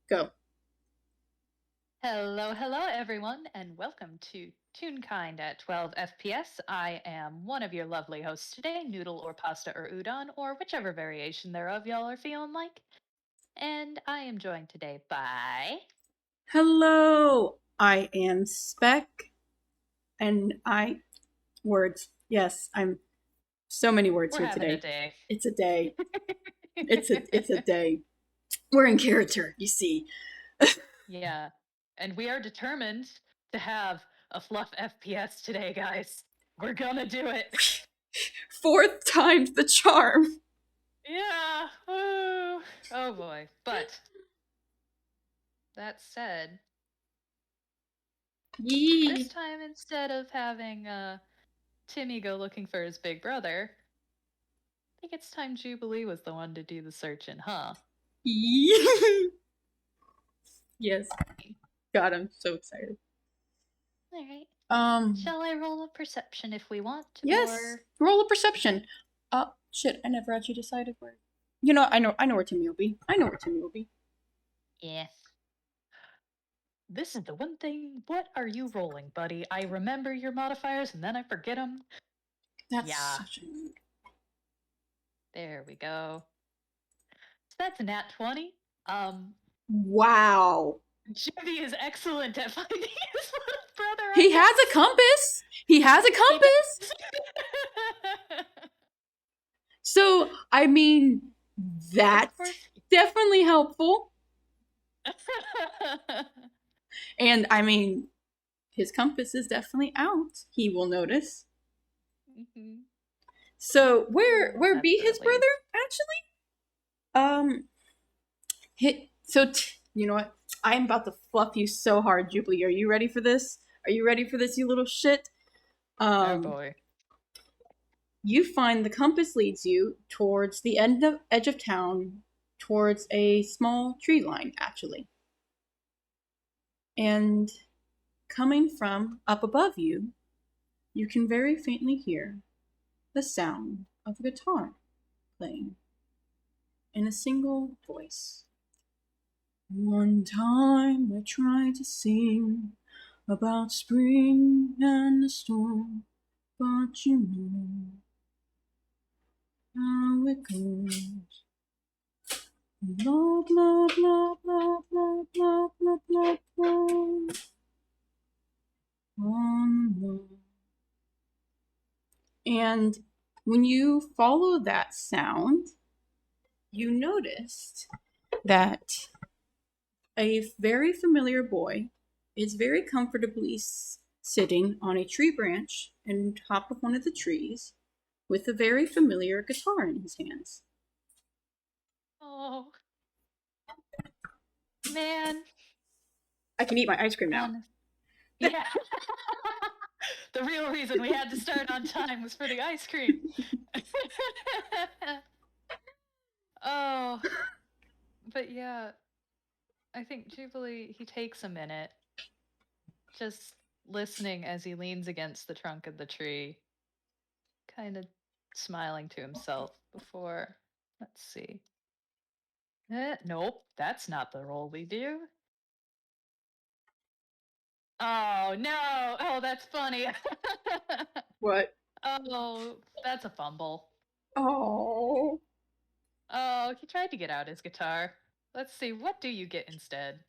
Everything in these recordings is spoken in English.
Go. Hello, hello, everyone, and welcome to Toonkind at 12 FPS. I am one of your lovely hosts today, Noodle or Pasta or Udon, or whichever variation thereof y'all are feeling like. And I am joined today by. Hello, I am Spec, and words. Yes, I'm so many words We're here having a today. day. It's a day. It's a day. We're in character, you see. Yeah, and we are determined to have a Fluff FPS today, guys. We're gonna do it. Fourth time's the charm. Yeah. Woo. Oh boy. But that said, this Yee. time instead of having Timmy go looking for his big brother, I think it's time Jubilee was the one to do the searching, huh? Yee. Yes. God, I'm so excited. Alright. Um, Shall I roll a perception if we want, yes. or. Roll a perception. Shit, I never actually decided where. I know where Timmy will be. I know where Timmy will be. Yeah. This is the one thing. What are you rolling, buddy? I remember your modifiers and then I forget them. That's Yeah. such a mood. There we go. So that's a nat 20. Wow. Jimmy is excellent at finding his little brother, I He has a guess. compass. He has a He compass. does. So, I mean, Of that's course. definitely helpful. And I mean, his compass is definitely out. He will notice. Mhm. So, Oh, where that's be a his relief. brother actually? Um, you know what? I'm about to fluff you so hard, Jubilee. Are you ready for this? Are you ready for this, you little shit? Oh Um, boy. you find the compass leads you towards the edge of town, towards a small tree line, actually. And coming from up above you, you can very faintly hear the sound of a guitar playing in a single voice. One time I tried to sing about spring and the storm, but you know how it goes. Blah, blah, blah, blah, blah, blah, blah, blah, blah. On. And when you follow that sound, you noticed that a very familiar boy is very comfortably sitting on a tree branch on top of one of the trees with a very familiar guitar in his hands. Oh man. I can eat my ice cream now. On. Yeah. The real reason we had to start on time was for the ice cream. Oh, but yeah, I think Jubilee, he takes a minute, just listening as he leans against the trunk of the tree, kind of smiling to himself before. Let's see. Nope, that's not the roll we do. Oh, no. Oh, that's funny. What? Oh, that's a fumble. Oh. Oh, he tried to get out his guitar. Let's see, what do you get instead?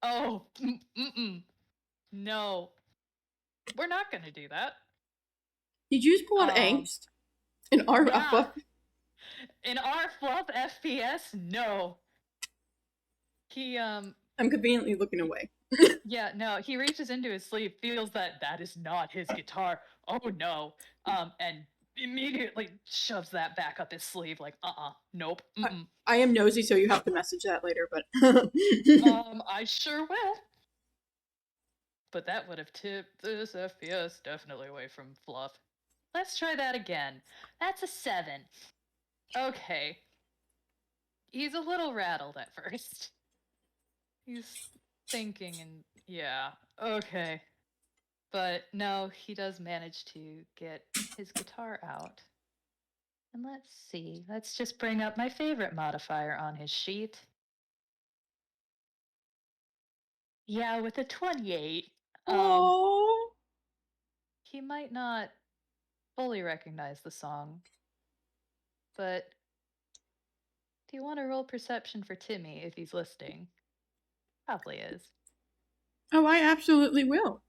Oh, mm-mm. No. We're not gonna do that. Did you just pull out Um, angst? In our yeah. upper? In our fluff FPS, no. He, I'm conveniently looking away. yeah, no, he reaches into his sleeve, feels that that is not his guitar. Oh no. And immediately shoves that back up his sleeve, like, nope, I, mm-mm. I am nosy, so you have to message that later, but. I sure will. But that would have tipped this FPS definitely away from fluff. Let's try that again. That's a 7. Okay. He's a little rattled at first. He's thinking and yeah, okay. But no, he does manage to get his guitar out. And let's see. Let's just bring up my favorite modifier on his sheet. Yeah, with a 28. Oh. He might not fully recognize the song, but do you want to roll perception for Timmy if he's listening? Probably is. Oh, I absolutely will.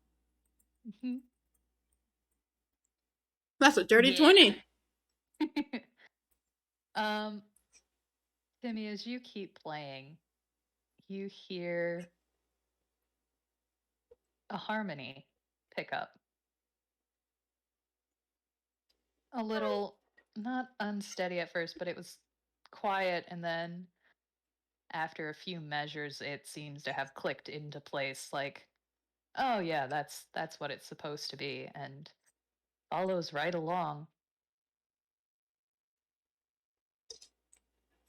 That's a dirty 20. Timmy, as you keep playing, you hear a harmony pick up. A little, not unsteady at first, but it was quiet, and then after a few measures, it seems to have clicked into place. Like, oh yeah, that's what it's supposed to be, and follows right along.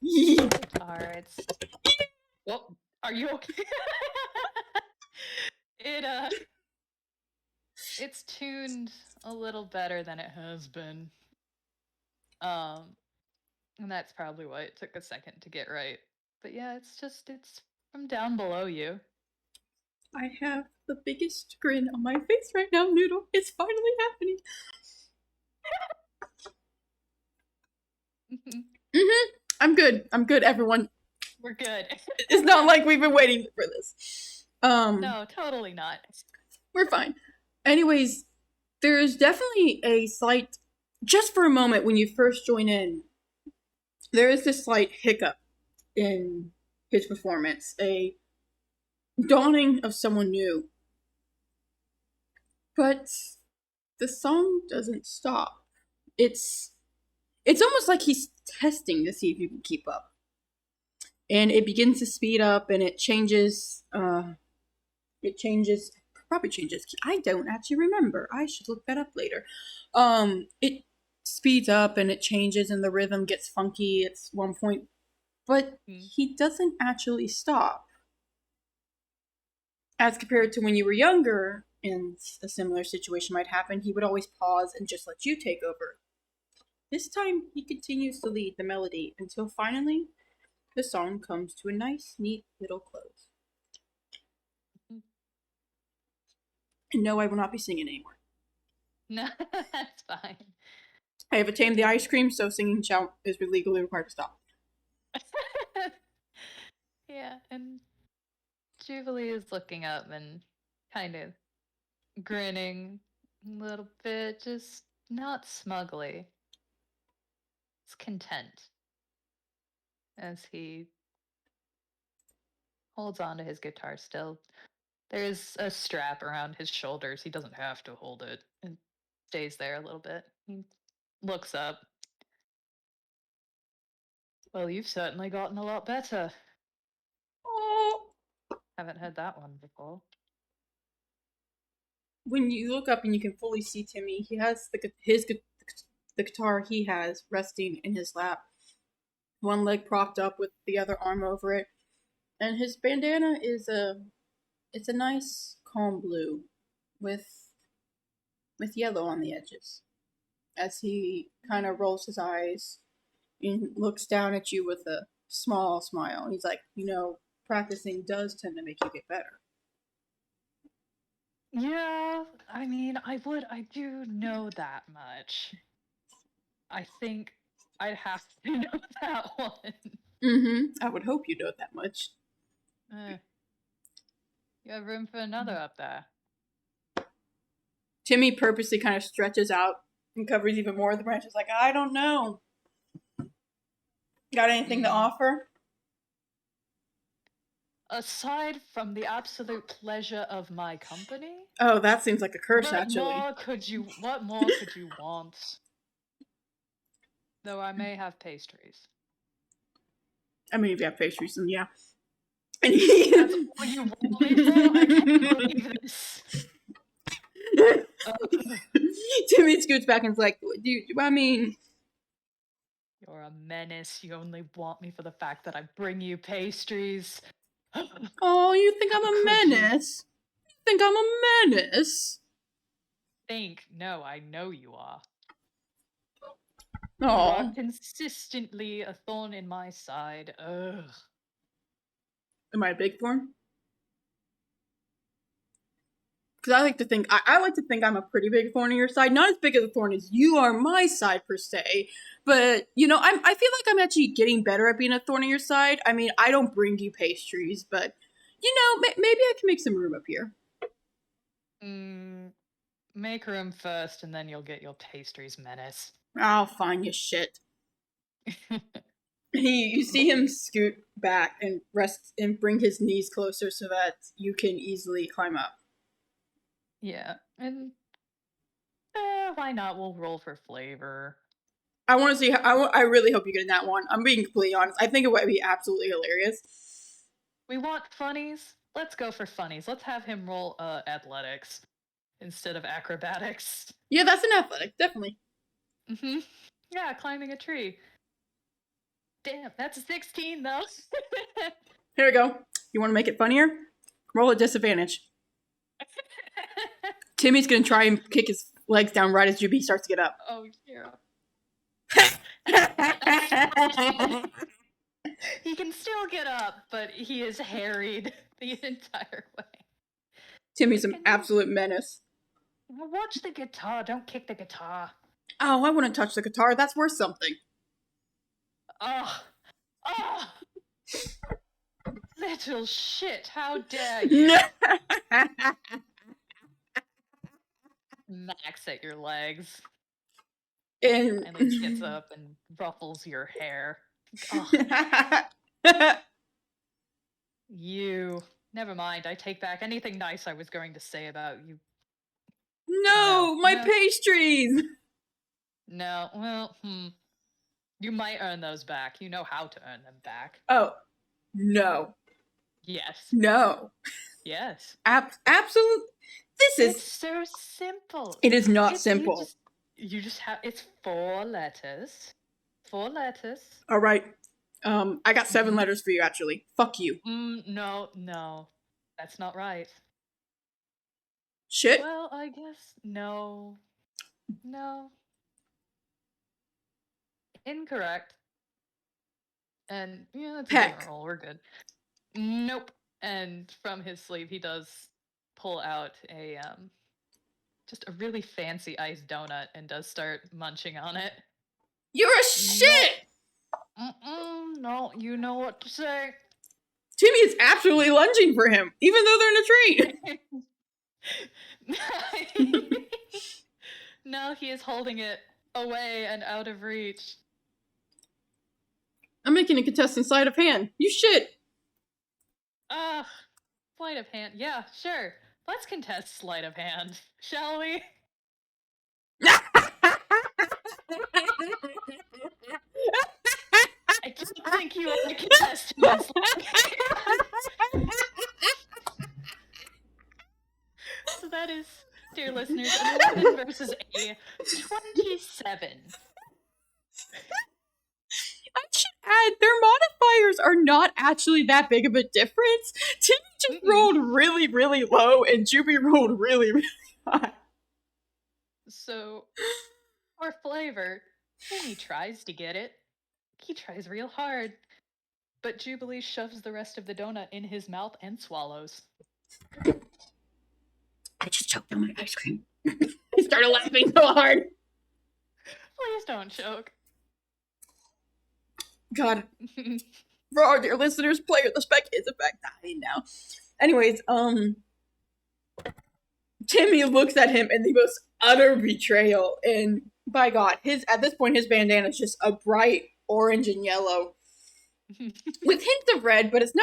Guitar, it's. Well, are you okay? It's tuned a little better than it has been. And that's probably why it took a second to get right. But yeah, it's from down below you. I have the biggest grin on my face right now, Noodle. It's finally happening. I'm good, everyone. We're good. It's not like we've been waiting for this. No, totally not. We're fine. Anyways, there's definitely a slight, just for a moment when you first join in, there is this slight hiccup in his performance, a dawning of someone new. But the song doesn't stop. It's almost like he's testing to see if you can keep up. And it begins to speed up, and it changes. Probably changes. I don't actually remember. I should look that up later. It speeds up and it changes, and the rhythm gets funky at one point, but he doesn't actually stop. As compared to when you were younger, and a similar situation might happen, he would always pause and just let you take over. This time, he continues to lead the melody until finally the song comes to a nice, neat little close. And no, I will not be singing anymore. No, that's fine. I have tamed the ice cream, so singing is legally required to stop. Yeah, and Jubilee is looking up and kind of grinning a little bit, just not smugly. It's content as he holds on to his guitar still. There's a strap around his shoulders. He doesn't have to hold it, and stays there a little bit. He looks up. Well, you've certainly gotten a lot better. Oh. Haven't heard that one before. When you look up and you can fully see Timmy, he has the guitar he has resting in his lap, one leg propped up with the other arm over it, and his bandana is a nice calm blue with yellow on the edges. As he kind of rolls his eyes and looks down at you with a small smile, he's like, practicing does tend to make you get better. Yeah, I mean, I do know that much. I think I'd have to know that one. I would hope you know that much. You have room for another up there. Timmy purposely kind of stretches out and covers even more of the branches, like, I don't know. Got anything to offer? Aside from the absolute pleasure of my company? Oh, that seems like a curse, actually. What more could you want? Though I may have pastries. I mean, if you have pastries, then yeah. And that's all you want me for? I can't believe this. Timmy scoots back and is like, I mean... You're a menace. You only want me for the fact that I bring you pastries. Oh, you think I'm a menace? You think I'm a menace? No, I know you are. You are Oh, consistently a thorn in my side. Ugh. am I a big thorn? Because I like to think I'm a pretty big thorn on your side. Not as big of a thorn as you are my side per se, but you know, I feel like I'm actually getting better at being a thorn on your side. I mean, I don't bring you pastries, but you know, maybe I can make some room up here. Make room first, and then you'll get your pastries, menace. I'll find you shit. You see him scoot back and rest and bring his knees closer so that you can easily climb up. Yeah, and why not? We'll roll for flavor. I want to see. I really hope you get in that one. I'm being completely honest. I think it would be absolutely hilarious. We want funnies. Let's go for funnies. Let's have him roll athletics instead of acrobatics. Yeah, that's an athletic, definitely. Yeah, climbing a tree. Damn, that's a 16 though. Here we go. You want to make it funnier? Roll at disadvantage. Timmy's gonna try and kick his legs down right as Jubilee starts to get up. Oh, yeah. He can still get up, but he is harried the entire way. Timmy's an absolute menace. Watch the guitar, don't kick the guitar. Oh, I wouldn't touch the guitar. That's worth something. Oh. Little shit, how dare you? Max at your legs. And he gets up and ruffles your hair. You. Never mind, I take back anything nice I was going to say about you. No, my pastries! No, well, You might earn those back. You know how to earn them back. Oh, no. Yes. No. Yes. Absolute. It's so simple. It is not simple. You just have. It's 4 letters. 4 letters. All right. I got 7 letters for you, actually. Fuck you. No. That's not right. Shit. Well, I guess no. Incorrect. And yeah, that's a different roll. We're good. Nope. And from his sleeve, he does pull out a just a really fancy iced donut and does start munching on it. You're a shit! No, you know what to say. Timmy is absolutely lunging for him, even though they're in a tree. No, he is holding it away and out of reach. I'm making a contestant sleight of hand. You shit. Sleight of hand. Yeah, sure. Let's contest sleight of hand, shall we? I don't think you are contesting this. So that is, dear listeners, an 11 versus a 27. I should add, their modifiers are not actually that big of a difference. Timmy just rolled really, really low, and Juby rolled really, really high. So, for flavor, Timmy tries to get it. He tries real hard. But Jubilee shoves the rest of the donut in his mouth and swallows. I just choked on my ice cream. He started laughing so hard. Please don't choke. God. For our dear listeners, player the Spec is in fact dying now. Anyways, Timmy looks at him in the most utter betrayal, and by God, at this point his bandana is just a bright orange and yellow. With hints of red, but it's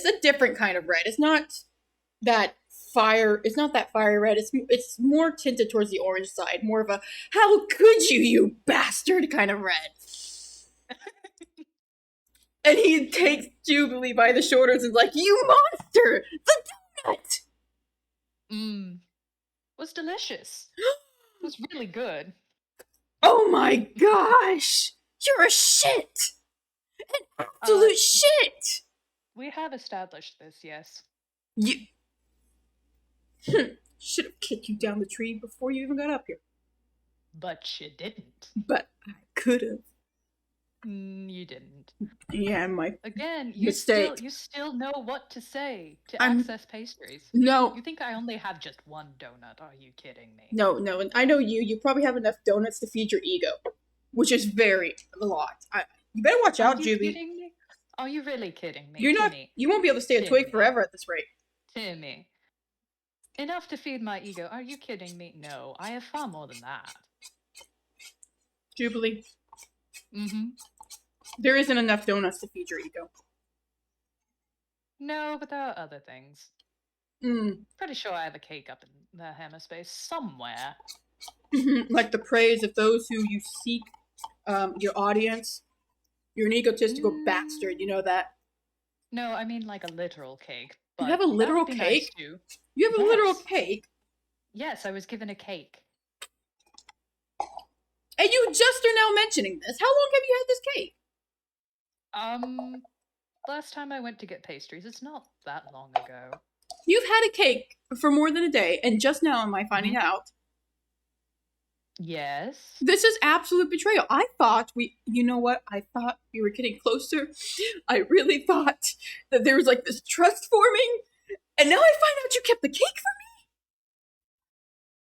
a different kind of red. It's not that fire red. It's more tinted towards the orange side, more of a how could you bastard kind of red. And he takes Jubilee by the shoulders and is like, you monster! The donut! Was delicious. It was really good. Oh my gosh! You're a shit! An absolute shit! We have established this, yes. You should have kicked you down the tree before you even got up here. But you didn't. But I could have. You didn't. Yeah, my Again, mistake. you still know what to say to I'm access pastries. no, You think I only have just one donut? Are you kidding me? no. I know you. You probably have enough donuts to feed your ego, which is very a lot. You better watch out, Are you Juby. kidding me? Are you really kidding me, You're not. Timmy? You won't be able to stay a twig Timmy. forever at this rate. Timmy. Enough to feed my ego. Are you kidding me? No, I have far more than that. Jubilee. Mm-hmm. There isn't enough donuts to feed your ego. No, but there are other things. Pretty sure I have a cake up in the hammer space somewhere. Like the praise of those who you seek, your audience. You're an egotistical bastard. You know that. No, I mean like a literal cake. But You have a literal that would be cake? nice too. You have a literal cake? Yes, I was given a cake. And you just are now mentioning this. How long have you had this cake? Last time I went to get pastries, it's not that long ago. You've had a cake for more than a day, and just now am I finding out. Yes. This is absolute betrayal. I thought you know what? I thought we were getting closer. I really thought that there was like this trust forming, and now I find out you kept the cake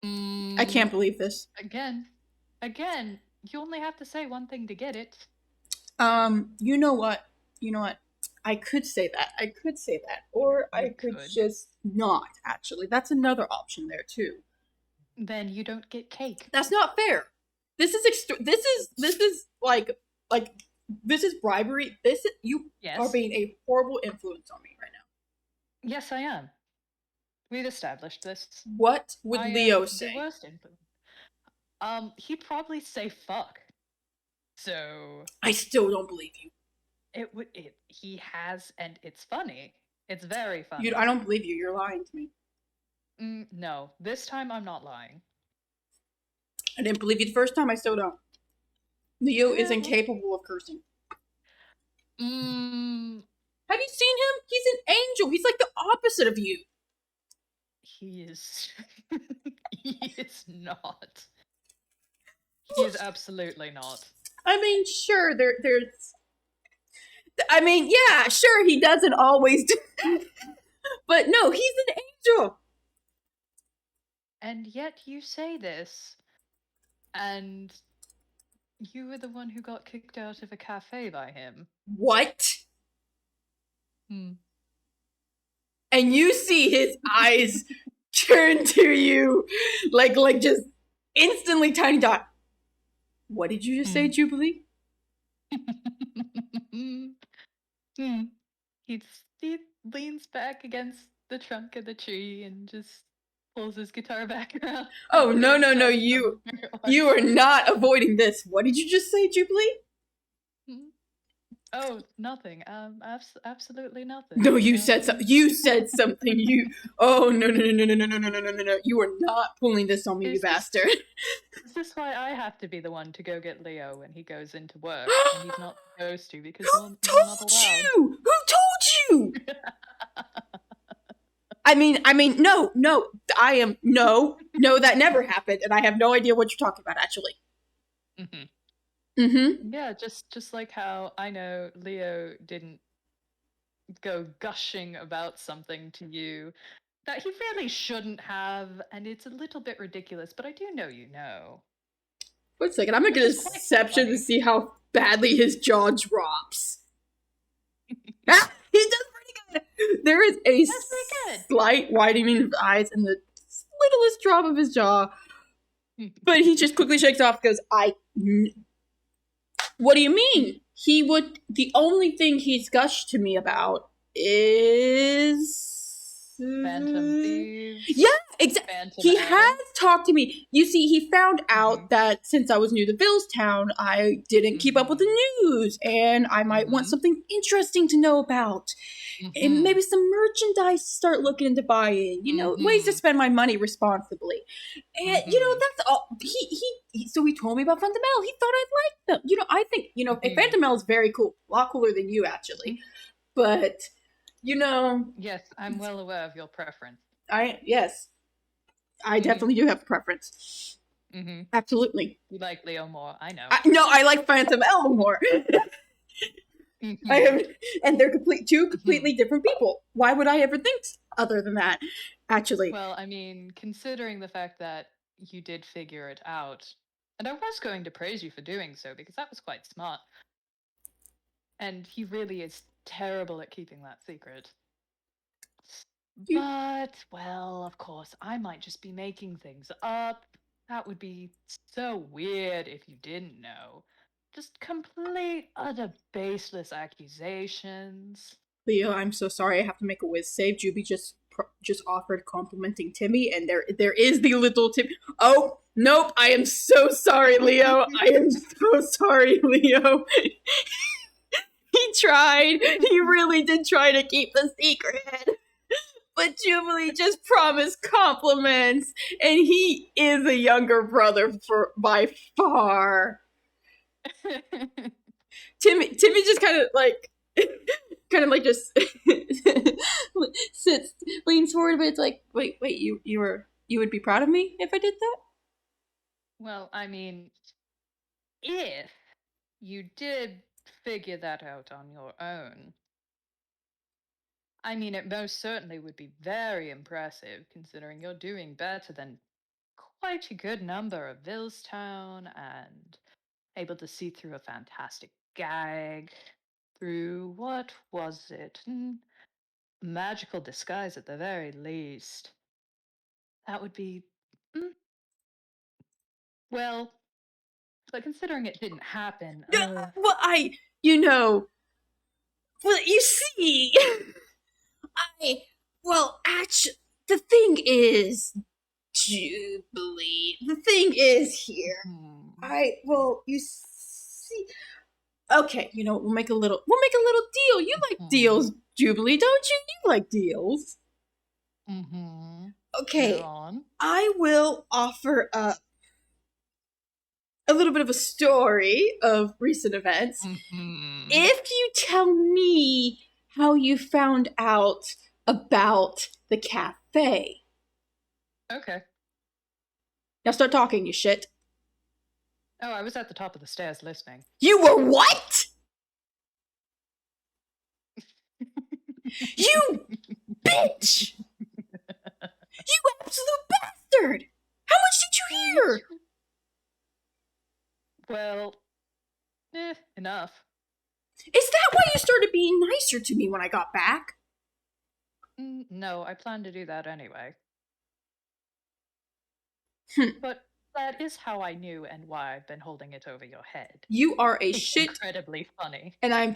for me? I can't believe this. Again, you only have to say one thing to get it. You know what? I could say that. Or I could just not, actually. That's another option there, too. Then you don't get cake. That's not fair. This is bribery. You are being a horrible influence on me right now. Yes, I am. We've established this. What would Leo say? The worst influence. He'd probably say fuck. So I still don't believe you. He has, and it's funny. It's very funny. I don't believe you. You're lying to me. No, this time I'm not lying. I didn't believe you the first time. I still don't. Leo is incapable of cursing. Have you seen him? He's an angel. He's like the opposite of you. He is. He is not. He is absolutely not. I mean, sure, there's. I mean, yeah, sure, he doesn't always do. But no, he's an angel. And yet you say this, and you were the one who got kicked out of a cafe by him. What? And you see his eyes turn to you like just instantly tiny dot. What did you just say, Jubilee? He leans back against the trunk of the tree and just pulls his guitar back around. Oh, no. You are not avoiding this. What did you just say, Jubilee? Oh, nothing. Absolutely nothing. No, you said something. Oh, no. You are not pulling this on me, you bastard. Is this why I have to be the one to go get Leo when he goes into work? And he's not supposed to because Who told you? I mean, no, that never happened, and I have no idea what you're talking about, actually. Yeah, just like how I know Leo didn't go gushing about something to you that he really shouldn't have, and it's a little bit ridiculous, but I do know you know. Wait a second, I'm gonna get a deception to see how badly his jaw drops. He does pretty good. There is a slight widening of the eyes and the littlest drop of his jaw. But he just quickly shakes off and goes, what do you mean? The only thing he's gushed to me about is... Phantom Thieves. Yeah, exactly. He has talked to me. You see, he found out that since I was new to Villestown, I didn't keep up with the news, and I might want something interesting to know about. And maybe some merchandise to start looking into buying. Ways to spend my money responsibly. And, that's all. So he told me about Fundamental. He thought I'd like them. I think, Fundamental is very cool. A lot cooler than you, actually. But... Yes, I'm well aware of your preference. I definitely do have a preference. Mm-hmm. Absolutely. You like Leo more, I know. No, I like Phantom Elmo more. Mm-hmm. And they're two Mm-hmm. completely different people. Why would I ever think other than that? Actually, Well, I mean, considering the fact that you did figure it out, and I was going to praise you for doing so because that was quite smart. And he really is terrible at keeping that secret. you, But, well, of course, I might just be making things up. That would be so weird if you didn't know. Just complete, utter baseless accusations. Leo, I'm so sorry. I have to make a whiz save. Juby just offered complimenting Timmy, and there is the little Timmy. Oh nope! I am so sorry, Leo. I am so sorry, Leo. He tried. He really did try to keep the secret. But Jubilee just promised compliments, and he is a younger brother by far. Timmy just kind of like just sits, leans forward, but it's like, wait, you would be proud of me if I did that? Well, I mean, if you did figure that out on your own, I mean, it most certainly would be very impressive considering you're doing better than quite a good number of Villestown and able to see through a fantastic gag, through what was it? Magical disguise at the very least. That would be. mm, well, but considering it didn't happen, Yeah, well, you know, well, you see, I, actually, the thing is, Jubilee, the thing is here. hmm, You see, okay, we'll make a little deal. You like hmm, deals, Jubilee, don't you? You like deals. hmm, go Okay, on. I will offer a little bit of a story of recent events Hmm. if you tell me how you found out about the cafe. Okay. Now start talking, you shit. Oh, I was at the top of the stairs listening. You were what? You bitch! You absolute bastard! How much did you hear? Well, enough. Is that why you started being nicer to me when I got back? No, I plan to do that anyway. Hm. But that is how I knew and why I've been holding it over your head. You are a It's shit, incredibly funny. and I am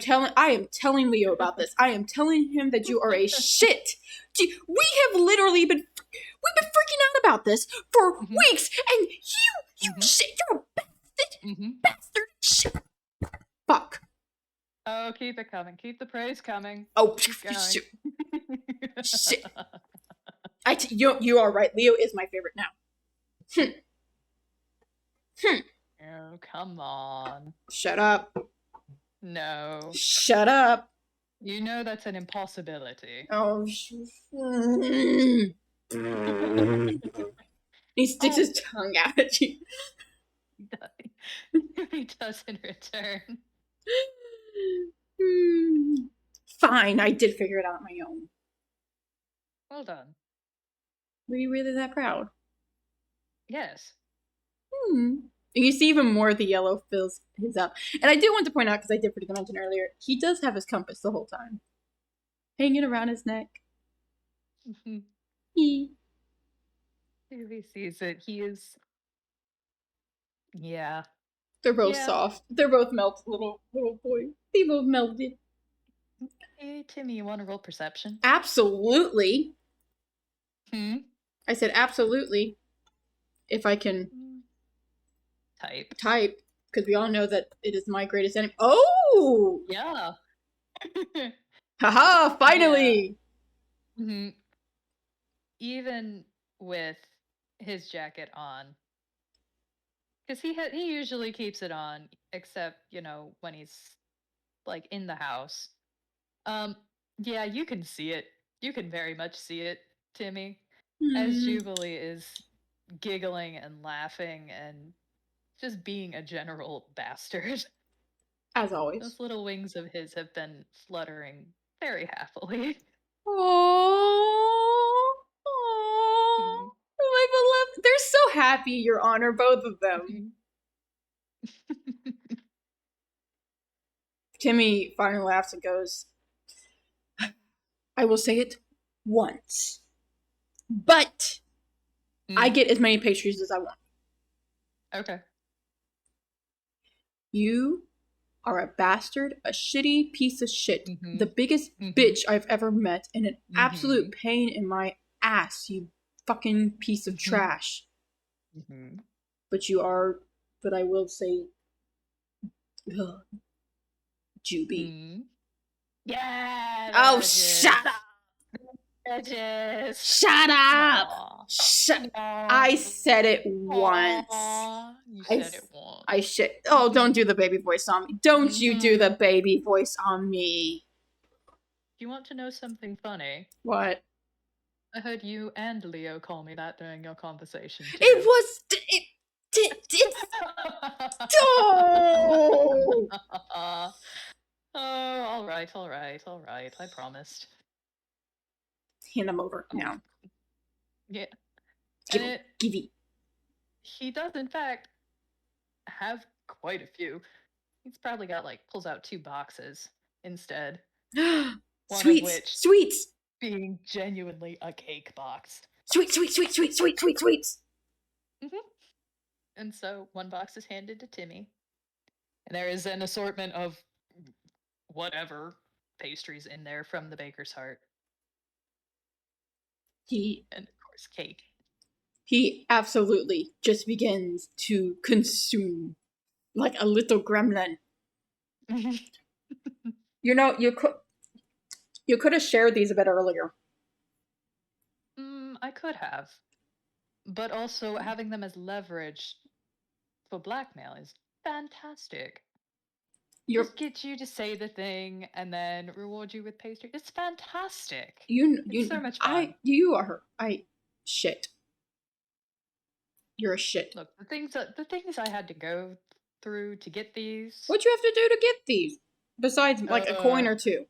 telling Leo about this. I am telling him that you are a shit. We have literally been we've been freaking out about this for Mm-hmm. weeks, and you Mm-hmm. shit, you're a bastard, Mm-hmm. bastard, shit. Fuck. Oh, keep it coming. Keep the praise coming. Oh, Keep going. shit. Shit. You are right. Leo is my favorite now. Oh, come on. Shut up. No. Shut up. You know that's an impossibility. Oh, he sticks Oh, his tongue out at you. he does in return. Fine, I did figure it out on my own. Well done. Were you really that proud? Yes. And you see even more of the yellow fills his up. And I do want to point out, because I did forget to mention earlier, he does have his compass the whole time. Hanging around his neck. He. If he sees it, he is. Yeah. They're both Yeah. soft. They're both melted little boys. They both melted. Hey, Timmy, you want to roll perception? Absolutely. Hmm? I said absolutely. If I can type, because we all know that it is my greatest enemy. Oh! Yeah. Haha, finally! Yeah. Mm-hmm. Even with his jacket on, because he usually keeps it on, except when he's like in the house. Yeah, you can see it. You can very much see it, Timmy, as Jubilee is giggling and laughing and just being a general bastard. As always. Those little wings of his have been fluttering very happily. Oh, my beloved. They're so happy, Your Honor, both of them. Timmy finally laughs and goes, I will say it once, but I get as many pastries as I want. Okay. You are a bastard, a shitty piece of shit, the biggest bitch I've ever met, and an absolute pain in my ass, you fucking piece of trash. But you are, but I will say, Juby. Yeah. Oh, shut up. Shut up. Shut. I said it once. You said it once. I should. Oh, don't do the baby voice on me. Don't you do the baby voice on me. Do you want to know something funny? What? I heard you and Leo call me that during your conversation. Too. It was. Oh! Oh, all right. I promised. Hand him over now. Yeah. Give it. He does, in fact, have quite a few. He's probably got, pulls out 2 boxes instead. Sweets! Being genuinely a cake box. Sweets! And so 1 box is handed to Timmy. And there is an assortment of whatever pastries in there from the baker's heart. And of course, cake. He absolutely just begins to consume like a little gremlin. You know, you could have shared these a bit earlier. I could have. But also having them as leverage for blackmail is fantastic. Just get you to say the thing and then reward you with pastry. It's fantastic. It's so much fun. Shit. You're a shit. Look, the things I had to go through to get these. What'd you have to do to get these? Besides, a coin or 2.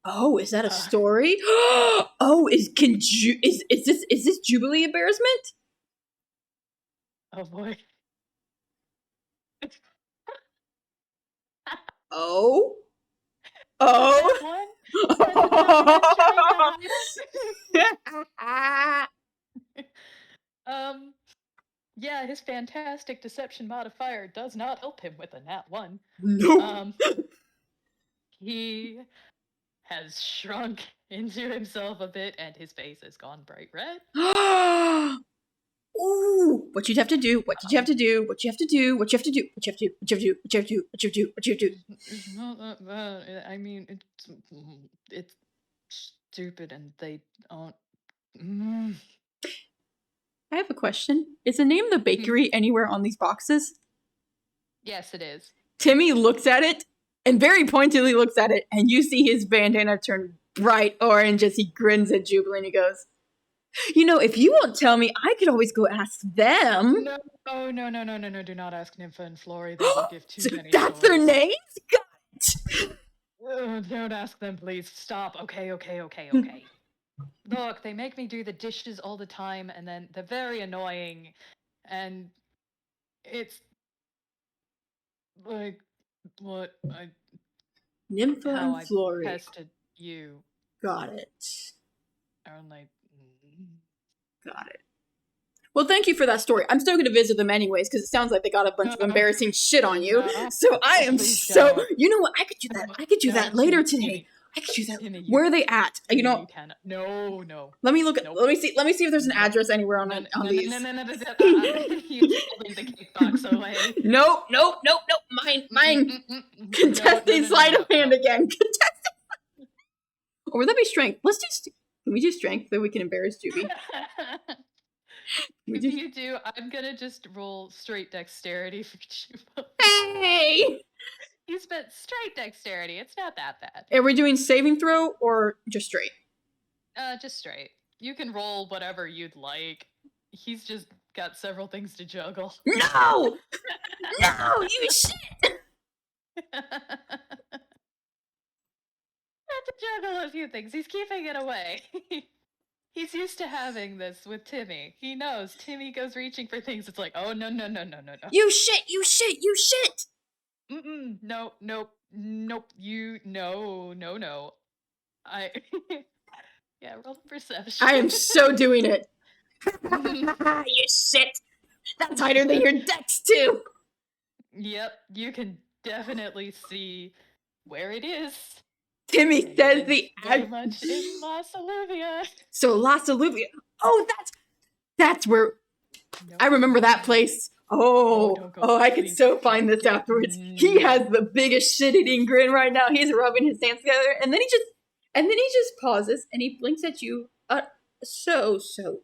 Oh, is that a story? Oh, is this Jubilee embarrassment? Oh boy. Oh. Yeah, his fantastic deception modifier does not help him with a nat 1. No. He has shrunk into himself a bit, and his face has gone bright red. Ooh, what you'd have to do? I mean, it's stupid, and they don't. I have a question. Is the name of the bakery anywhere on these boxes? Yes, it is. Timmy looks at it, and very pointedly looks at it, and you see his bandana turn bright orange as he grins at Jubilee, and he goes, you know, if you won't tell me, I could always go ask them. No, do not ask Nympha and Flory. They will give too many That's stories. their names? God! Don't ask them, please. Stop. Okay. Look, they make me do the dishes all the time, and then they're very annoying, and it's like what I Nympha and Flory. Tested you. Got it. Got it. Well, thank you for that story. I'm still going to visit them anyways, because it sounds like they got a bunch of embarrassing shit on you. So I am so... You know what? I could do that. I could do that later today. I could do that. Where are they at? You know... No. Let me look at... Let me see if there's an address anywhere on these. No. He's holding the cake box away. Nope. Mine. Contesting sleight of hand again. Contesting... Or would that be strength? Let's do... Can we do strength so we can embarrass Juby? If you do, I'm gonna just roll straight dexterity for Jubilee. Hey! You spent straight dexterity. It's not that bad. Are we doing saving throw or just straight? Just straight. You can roll whatever you'd like. He's just got several things to juggle. No! No, you shit! Had to juggle a few things. He's keeping it away. He's used to having this with Timmy. He knows Timmy goes reaching for things. It's like, oh, no. You shit! You shit! You shit! No, nope. You, no. Yeah, roll the perception. I am so doing it. You shit! That's higher than your dex, too! Yep, you can definitely see where it is. Timmy says the very much in Las Olivia. So Las Olivia. Oh, that's where I remember that place. Oh, I can so find this afterwards. He has the biggest shit-eating grin right now. He's rubbing his hands together, and then he just pauses and he blinks at you so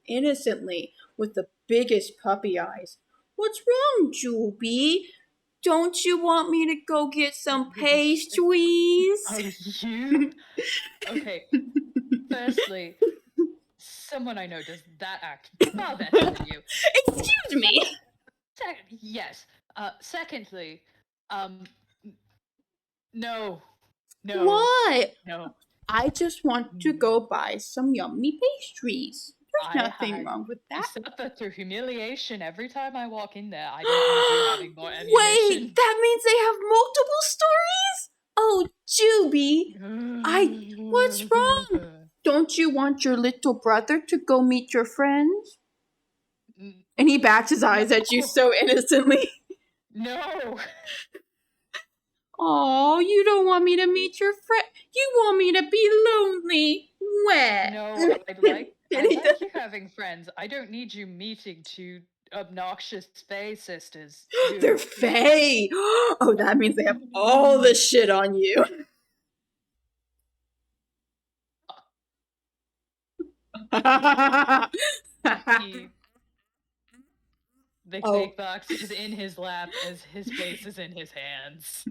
innocently with the biggest puppy eyes. What's wrong, Jubilee? Don't you want me to go get some pastries? Are you? Okay. Firstly, someone I know does that act far better than you. Excuse me. Yes. Secondly, no. What? No. I just want to go buy some yummy pastries. There's nothing wrong with that. You suffer through humiliation every time I walk in there. I don't need you having more ammunition. Wait, that means they have multiple stories? Oh, Juby, what's wrong? Don't you want your little brother to go meet your friends? And he backs his eyes at you so innocently. No. Oh, you don't want me to meet your friend. You want me to be lonely. Well. No, I like you having friends. I don't need you meeting two obnoxious Fae sisters. They're Fae. Oh, that means they have all the shit on you. The cake box is in his lap as his face is in his hands.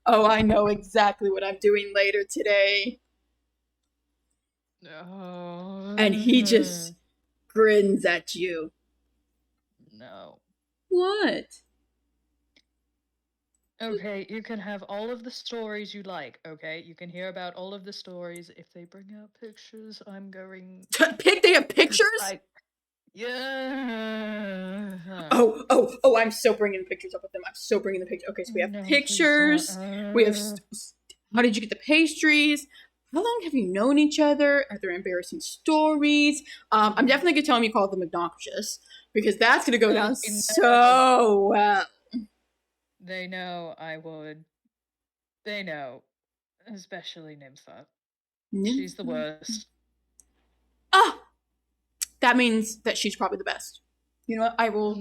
Oh, I know exactly what I'm doing later today. No. And he just grins at you. No. What? Okay, you can have all of the stories you like, okay? You can hear about all of the stories. If they bring out pictures, I'm going... They have pictures? Yeah. Oh, I'm so bringing the pictures up with them. I'm so bringing the pictures. Okay, so we have pictures. We have... How did you get the pastries? How long have you known each other? Are there embarrassing stories? I'm definitely going to tell him you called them obnoxious, because that's going to go down so well. They know I would. They know. Especially Nympha. She's the worst. That means that she's probably the best. You know what? I will...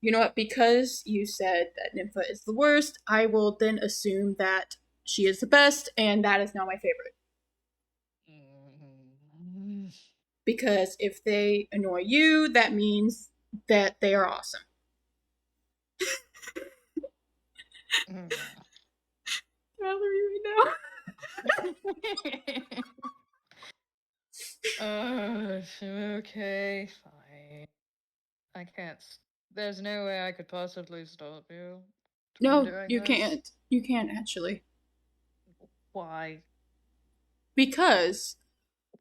You know what? Because you said that Nympha is the worst, I will then assume that she is the best, and that is now my favorite. Because if they annoy you, that means that they are awesome. Valerie, right now. Okay, fine. I can't. There's no way I could possibly stop you. No, you can't. You can't, actually. Why? Because...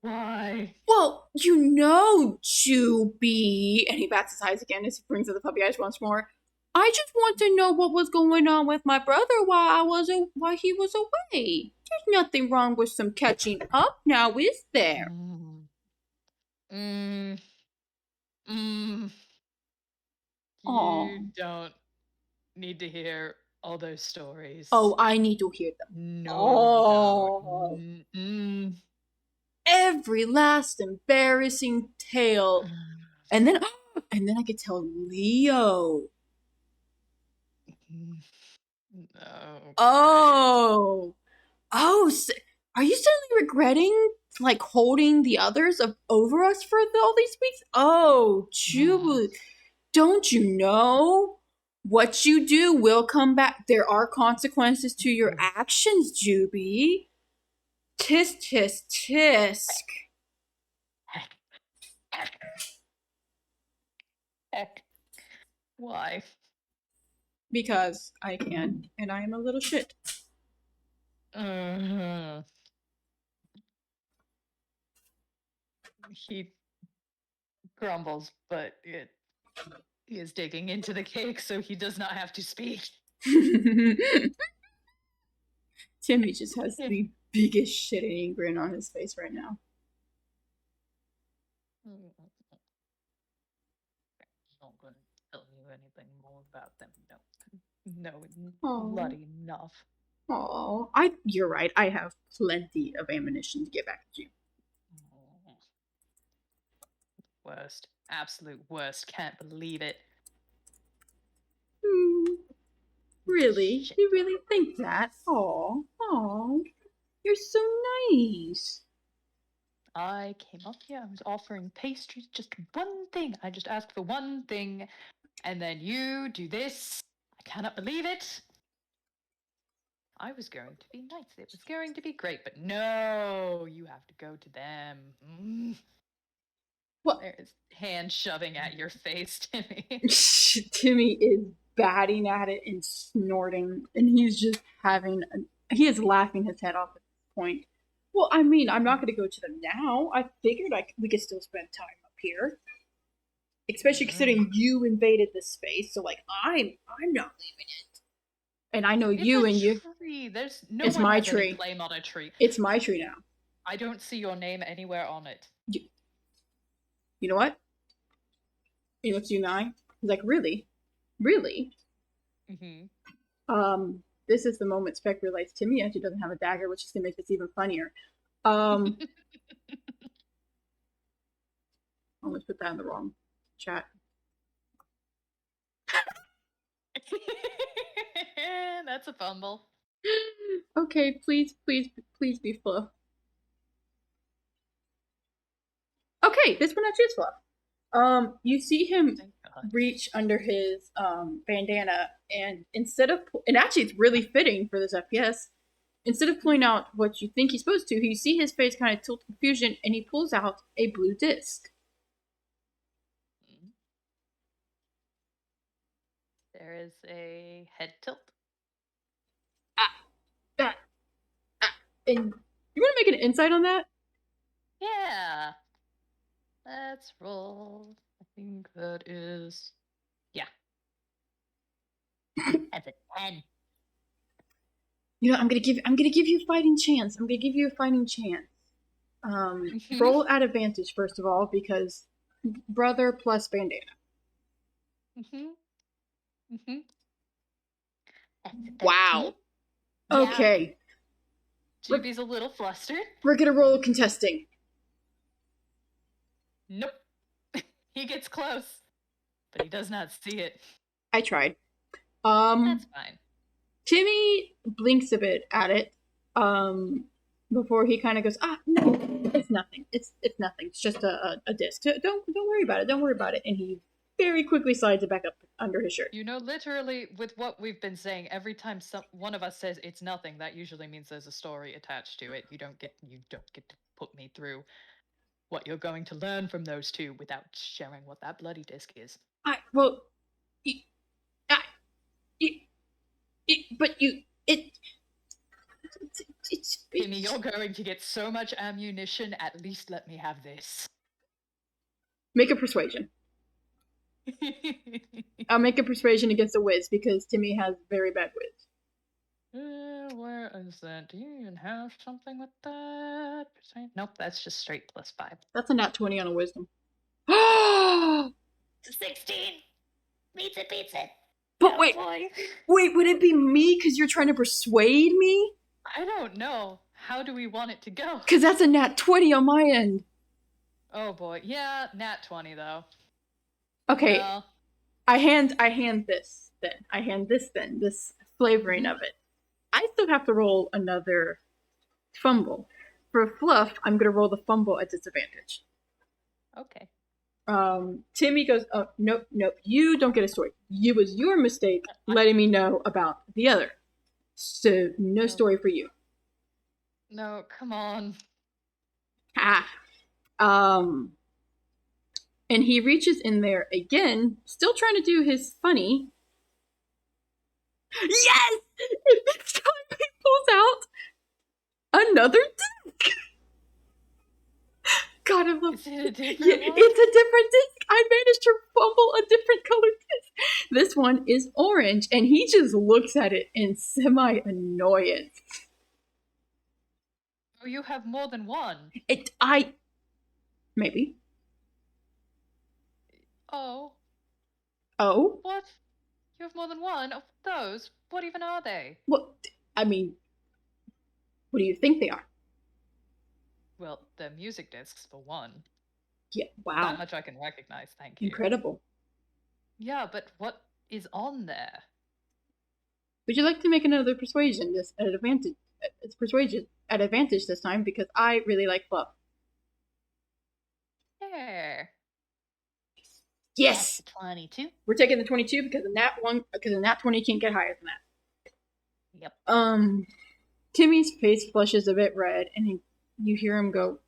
Why? Well, you know, Juby, and he bats his eyes again as he brings up the puppy eyes once more. I just want to know what was going on with my brother while he was away. There's nothing wrong with some catching up now, is there? You don't need to hear all those stories. Oh, I need to hear them. No, you don't. Every last embarrassing tale. And then I could tell Leo. No. So are you suddenly regretting like holding the others over us for all these weeks? Oh, Jubilee, don't you know? What you do will come back. There are consequences to your actions, Juby. Tisk, tisk, tisk. heck? Why? Because I can, and I am a little shit. He grumbles, but he is digging into the cake, so he does not have to speak. Timmy just has the biggest shit-eating grin on his face right now. I'm not going to tell you anything more about them. No, bloody enough. Oh, you're right. I have plenty of ammunition to get back at you. Worst. Absolute worst. Can't believe it. Really? Shit. You really think that? Oh, you're so nice. I came up here, I was offering pastries, just one thing. I just asked for one thing, and then you do this. I cannot believe it. I was going to be nice. It was going to be great, but no, you have to go to them. What? There's hand shoving at your face, Timmy. Timmy is batting at it and snorting, and he's just he is laughing his head off at this point. Well, I mean, I'm not going to go to them now. I figured we could still spend time up here, especially considering you invaded this space. So, like, I'm not leaving it, and I know It's you a and you. tree. There's no It's one my has tree. any claim on a tree. It's my tree now. I don't see your name anywhere on it. You know what? He looks at you and I. He's like, really? Really? This is the moment Spec realizes Timmy actually doesn't have a dagger, which is going to make this even funnier. Almost put that in the wrong chat. That's a fumble. Okay, please be Fluff. Okay, this one actually is Fluff. You see him reach under his bandana, and and actually it's really fitting for this FPS. Instead of pulling out what you think he's supposed to, you see his face kind of tilt in confusion, and he pulls out a blue disc. There is a head tilt. And you want to make an insight on that? Yeah. Let's roll. I think that is... Yeah. That's a 10. You know, I'm gonna give you a fighting chance. Roll at advantage first of all, because brother plus bandana. Wow. Yeah. Okay. Juby's a little flustered. We're gonna roll contesting. Nope. He gets close, but he does not see it. I tried. That's fine. Timmy blinks a bit at it, before he kind of goes, no, it's nothing. It's nothing. It's just a disc. Don't worry about it. Don't worry about it. And he very quickly slides it back up under his shirt. You know, literally, with what we've been saying, every time one of us says it's nothing, that usually means there's a story attached to it. You don't get to put me through what you're going to learn from those two without sharing what that bloody disc is. Timmy, you're going to get so much ammunition, at least let me have this. Make a persuasion. I'll make a persuasion against a whiz, because Timmy has very bad whiz. Where is that? Do you even have something with that? Nope, that's just straight +5. That's a nat 20 on a wisdom. 16! Beats it. But wait, would it be me because you're trying to persuade me? I don't know. How do we want it to go? Because that's a nat 20 on my end. Oh boy. Yeah, nat 20 though. Okay. Well, I hand this then. This flavoring of it. I still have to roll another fumble. For Fluff, I'm going to roll the fumble at disadvantage. Okay. Timmy goes, oh, nope, you don't get a story. It was your mistake letting me know about the other. So, no story for you. No, come on. And he reaches in there again, still trying to do his funny. Yes! And this time he pulls out another disc. God, I love Is it a different yeah, one? it's a different disc. I managed to fumble a different colored disc. This one is orange, and he just looks at it in semi-annoyance. Oh, you have more than one. Maybe. Oh. Oh? What? You have more than one of those? What even are they? What? I mean, what do you think they are? Well, they're music discs for one. Yeah, That wow. much I can recognize, thank you. Incredible. Yeah, but what is on there? Would you like to make another persuasion this at advantage? It's persuasion at advantage this time because I really like Fluff. There. Yes, That's 22. we're taking the 22 because the nat 20 can't get higher than that. Yep. Timmy's face flushes a bit red, and you hear him go,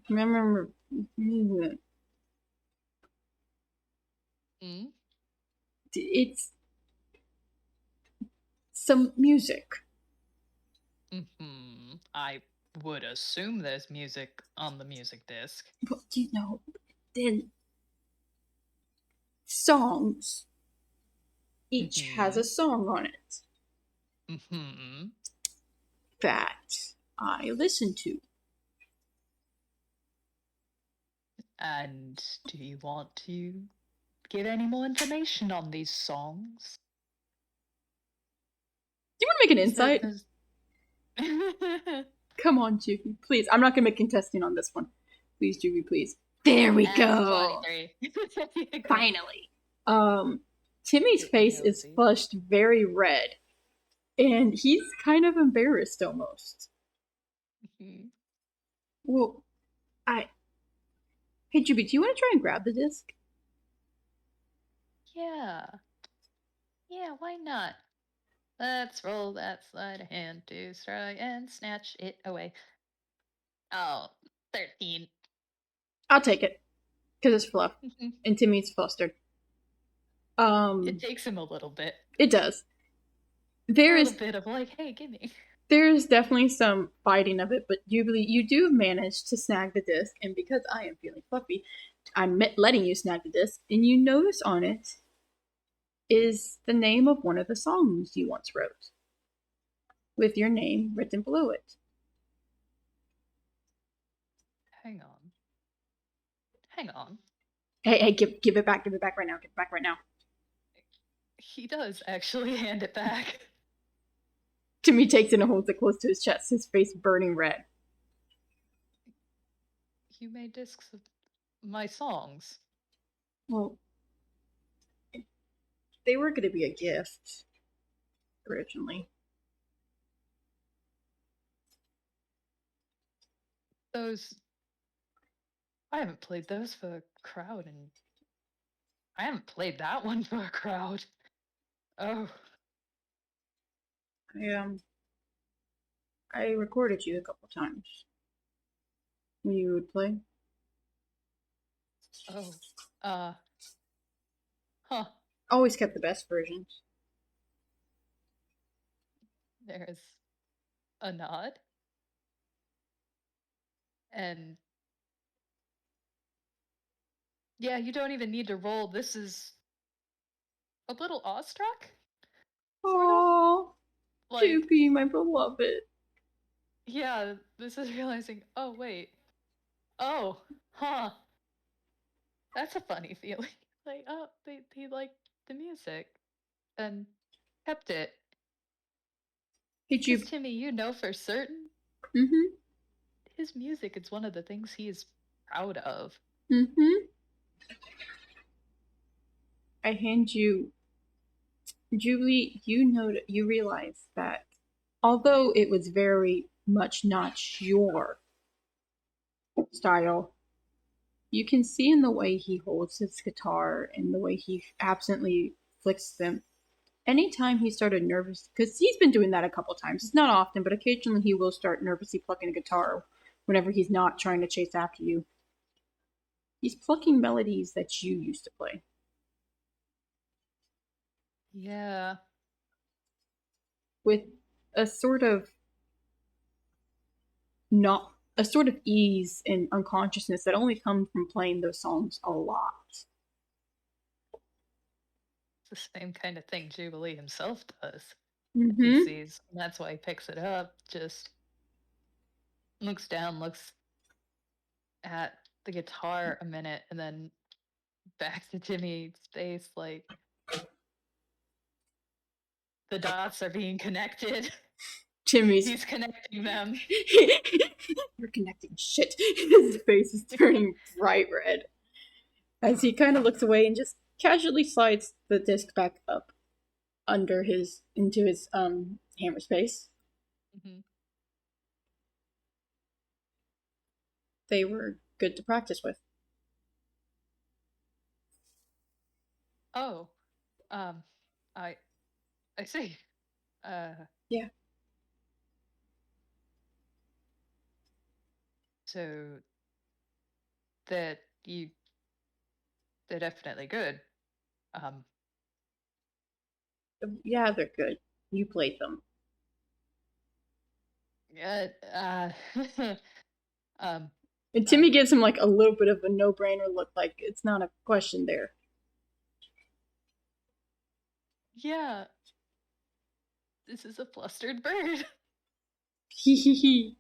"Remember." It's some music. I would assume there's music on the music disc. But then songs. Each has a song on it. That I listen to. And do you want to give any more information on these songs? Do you want to make an insight? Come on, Juby, please. I'm not going to make contesting on this one. Please, Juby, please. There we go. 23. Finally. Timmy's face is flushed very red, and he's kind of embarrassed almost. Well, Hey, Juby, do you want to try and grab the disc? Yeah, why not? Let's roll that sleight of hand to try and snatch it away. Oh, 13. I'll take it. Because it's Fluff. And Timmy's flustered. It takes him a little bit. It does. A little bit of like, hey, gimme. There's definitely some fighting of it, but Jubilee, you do manage to snag the disc, and because I am feeling fluffy, I'm letting you snag the disc, and you notice on it is the name of one of the songs you once wrote, with your name written below it. Hang on. Hey, give it back right now. Give it back right now. He does actually hand it back. Timmy takes it and holds it close to his chest, his face burning red. You made discs of my songs. Well, they were going to be a gift originally. I haven't played those for a crowd, and I haven't played that one for a crowd. Oh. I recorded you a couple times when you would play. Oh. Huh. Always kept the best versions. There's a nod. And yeah, you don't even need to roll. This is a little awestruck. Oh, like, Juby, my beloved. Yeah, this is realizing, oh, wait. Oh, huh. That's a funny feeling. Like, oh, he liked the music and kept it. Hey, Because Timmy, you know for certain. His music is one of the things he is proud of. I hand you, Jubilee, you realize that although it was very much not your style, you can see in the way he holds his guitar and the way he absently flicks them. Anytime he started nervous, because he's been doing that a couple times. It's not often, but occasionally he will start nervously plucking a guitar whenever he's not trying to chase after you. He's plucking melodies that you used to play. Yeah. With a sort of not a sort of ease and unconsciousness that only comes from playing those songs a lot. It's the same kind of thing Jubilee himself does. He Mm-hmm. sees, and that's why he picks it up. Just looks down, looks at the guitar a minute, and then back to Timmy's face, like the dots are being connected. Timmy's He's connecting them. You're connecting shit. His face is turning bright red as he kind of looks away and just casually slides the disc back up into his hammer space. Mm-hmm. They were good to practice with. Oh, um, I see. Yeah. So that they're definitely good. Yeah, they're good. You played them. Yeah. Um, And Timmy gives him like a little bit of a no-brainer look, like it's not a question there. yeah. This is a flustered bird. Hee hee hee.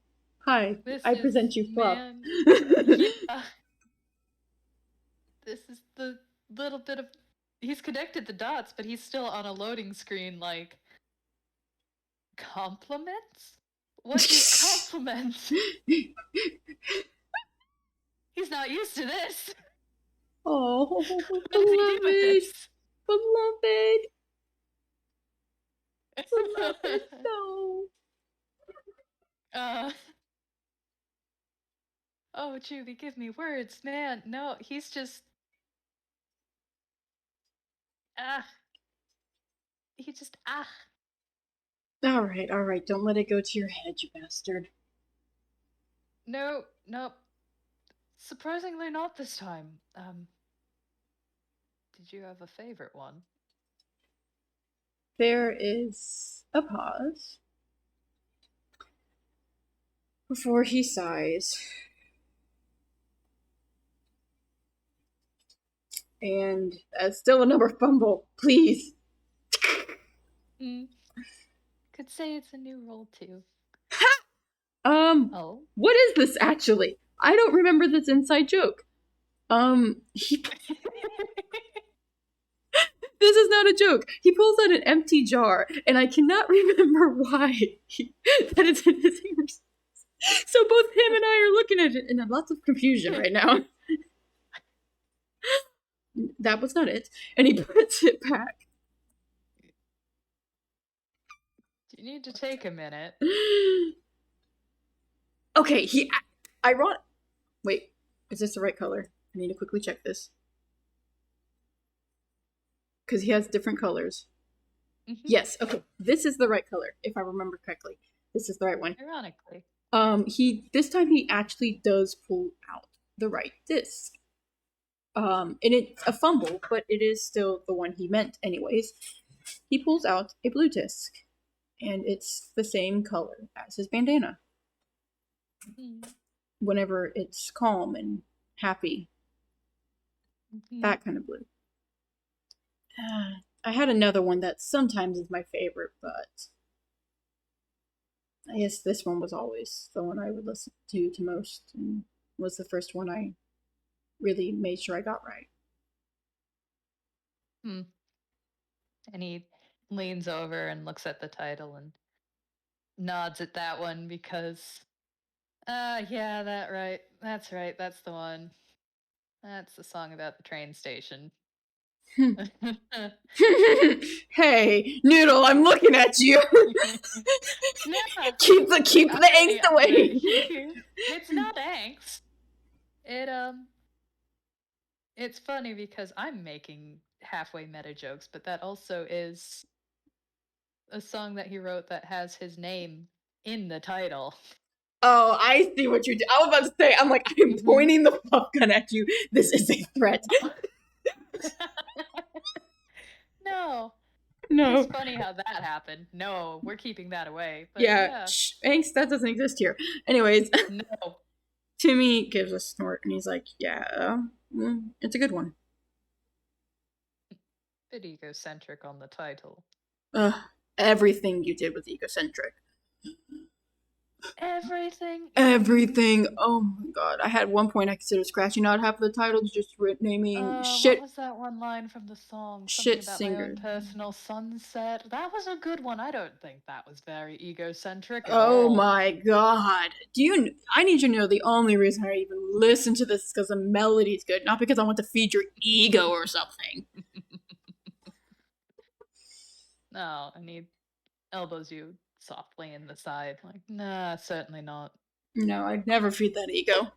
Hi, This I is present you Fluff. man. Yeah. This is the little bit of he's connected the dots, but he's still on a loading screen like compliments? What is compliments? He's not used to this. Oh, What does he do with this? Beloved. Beloved, no. Oh, Julie, give me words, man. No, he's just ah. He just ah. All right. Don't let it go to your head, you bastard. No, nope. Surprisingly, not this time. Did you have a favorite one? There is a pause before he sighs. And still another fumble, please. Could say it's a new role too. Oh. What is this actually? I don't remember this inside joke. This is not a joke. He pulls out an empty jar, and I cannot remember why that it's in his ears. So both him and I are looking at it in lots of confusion right now. That was not it. And he puts it back. You need to take a minute. Okay, wait, is this the right color? I need to quickly check this. Because he has different colors. Mm-hmm. Yes, okay. This is the right color, if I remember correctly. This is the right one. Ironically. This time he actually does pull out the right disc. And it's a fumble, but it is still the one he meant anyways. He pulls out a blue disc, and it's the same color as his bandana. Mm-hmm. Whenever it's calm and happy. Mm-hmm. That kind of blue. I had another one that sometimes is my favorite, but I guess this one was always the one I would listen to most, and was the first one I really made sure I got right. And he leans over and looks at the title and nods at that one because, yeah, that's right, that's the one. That's the song about the train station. Hey, Noodle, I'm looking at you. No, keep the angst away. It's not angst. It's funny because I'm making halfway meta jokes, but that also is a song that he wrote that has his name in the title. Oh, I see what you do. I was about to say, I'm like, I'm pointing the fluff gun at you. This is a threat. No. No. It's funny how that happened. No, we're keeping that away. But Yeah, yeah. Angst, that doesn't exist here. Anyways, No. Timmy gives a snort and he's like, yeah, it's a good one. Bit egocentric on the title. Everything you did was egocentric. Everything. Everything. Oh my god. I had one point I considered scratching out half of the titles, just naming What was that one line from the song? Something shit about my singer. own personal sunset. That was a good one. I don't think that was very egocentric at Oh all. my god. I need you to know the only reason I even listen to this is because the melody's good, not because I want to feed your ego or something. No, and he elbows you softly in the side. Like, nah, certainly not. No, I'd never feed that ego.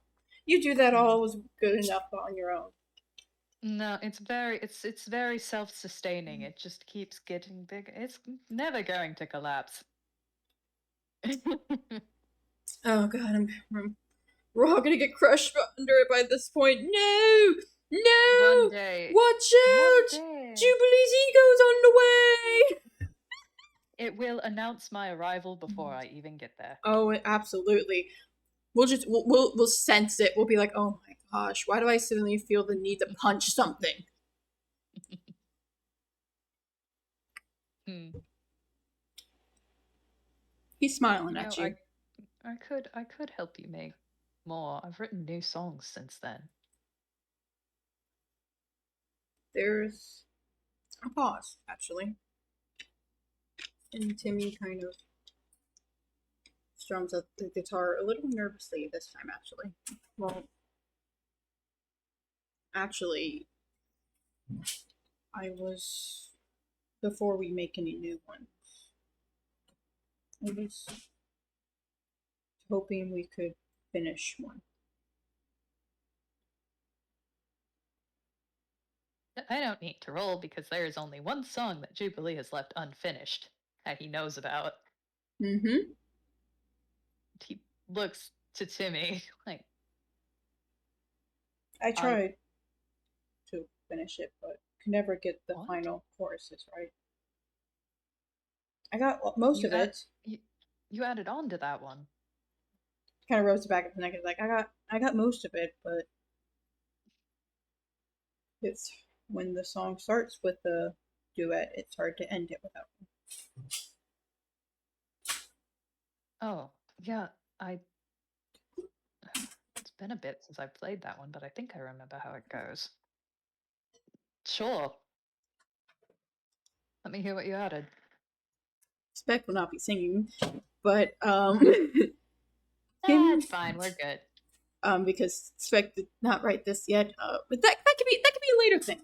You do that all was good enough on your own. No, it's very self-sustaining. It just keeps getting bigger. It's never going to collapse. Oh god, we're all gonna get crushed under it by this point. No! No! One day. Watch One out! day. Jubilee's ego's on the way! It will announce my arrival before I even get there. Oh, absolutely. We'll sense it. We'll be like, oh my gosh, why do I suddenly feel the need to punch something? He's smiling at you. I could help you make more. I've written new songs since then. There's a pause, actually. And Timmy kind of strums up the guitar a little nervously this time, actually. Well, actually, before we make any new ones, I was hoping we could finish one. I don't need to roll because there is only one song that Jubilee has left unfinished that he knows about. Mm-hmm. He looks to Timmy like, I tried to finish it, but could never get the what? final choruses right. I got most of it. You added on to that one. Kind of rose back at the neck. It's like I got most of it, but it's when the song starts with the duet, it's hard to end it without one. Oh, yeah, it's been a bit since I've played that one, but I think I remember how it goes. Sure. Let me hear what you added. Spec will not be singing, but It's fine, we're good. Because Spec did not write this yet. But that could be a later thing.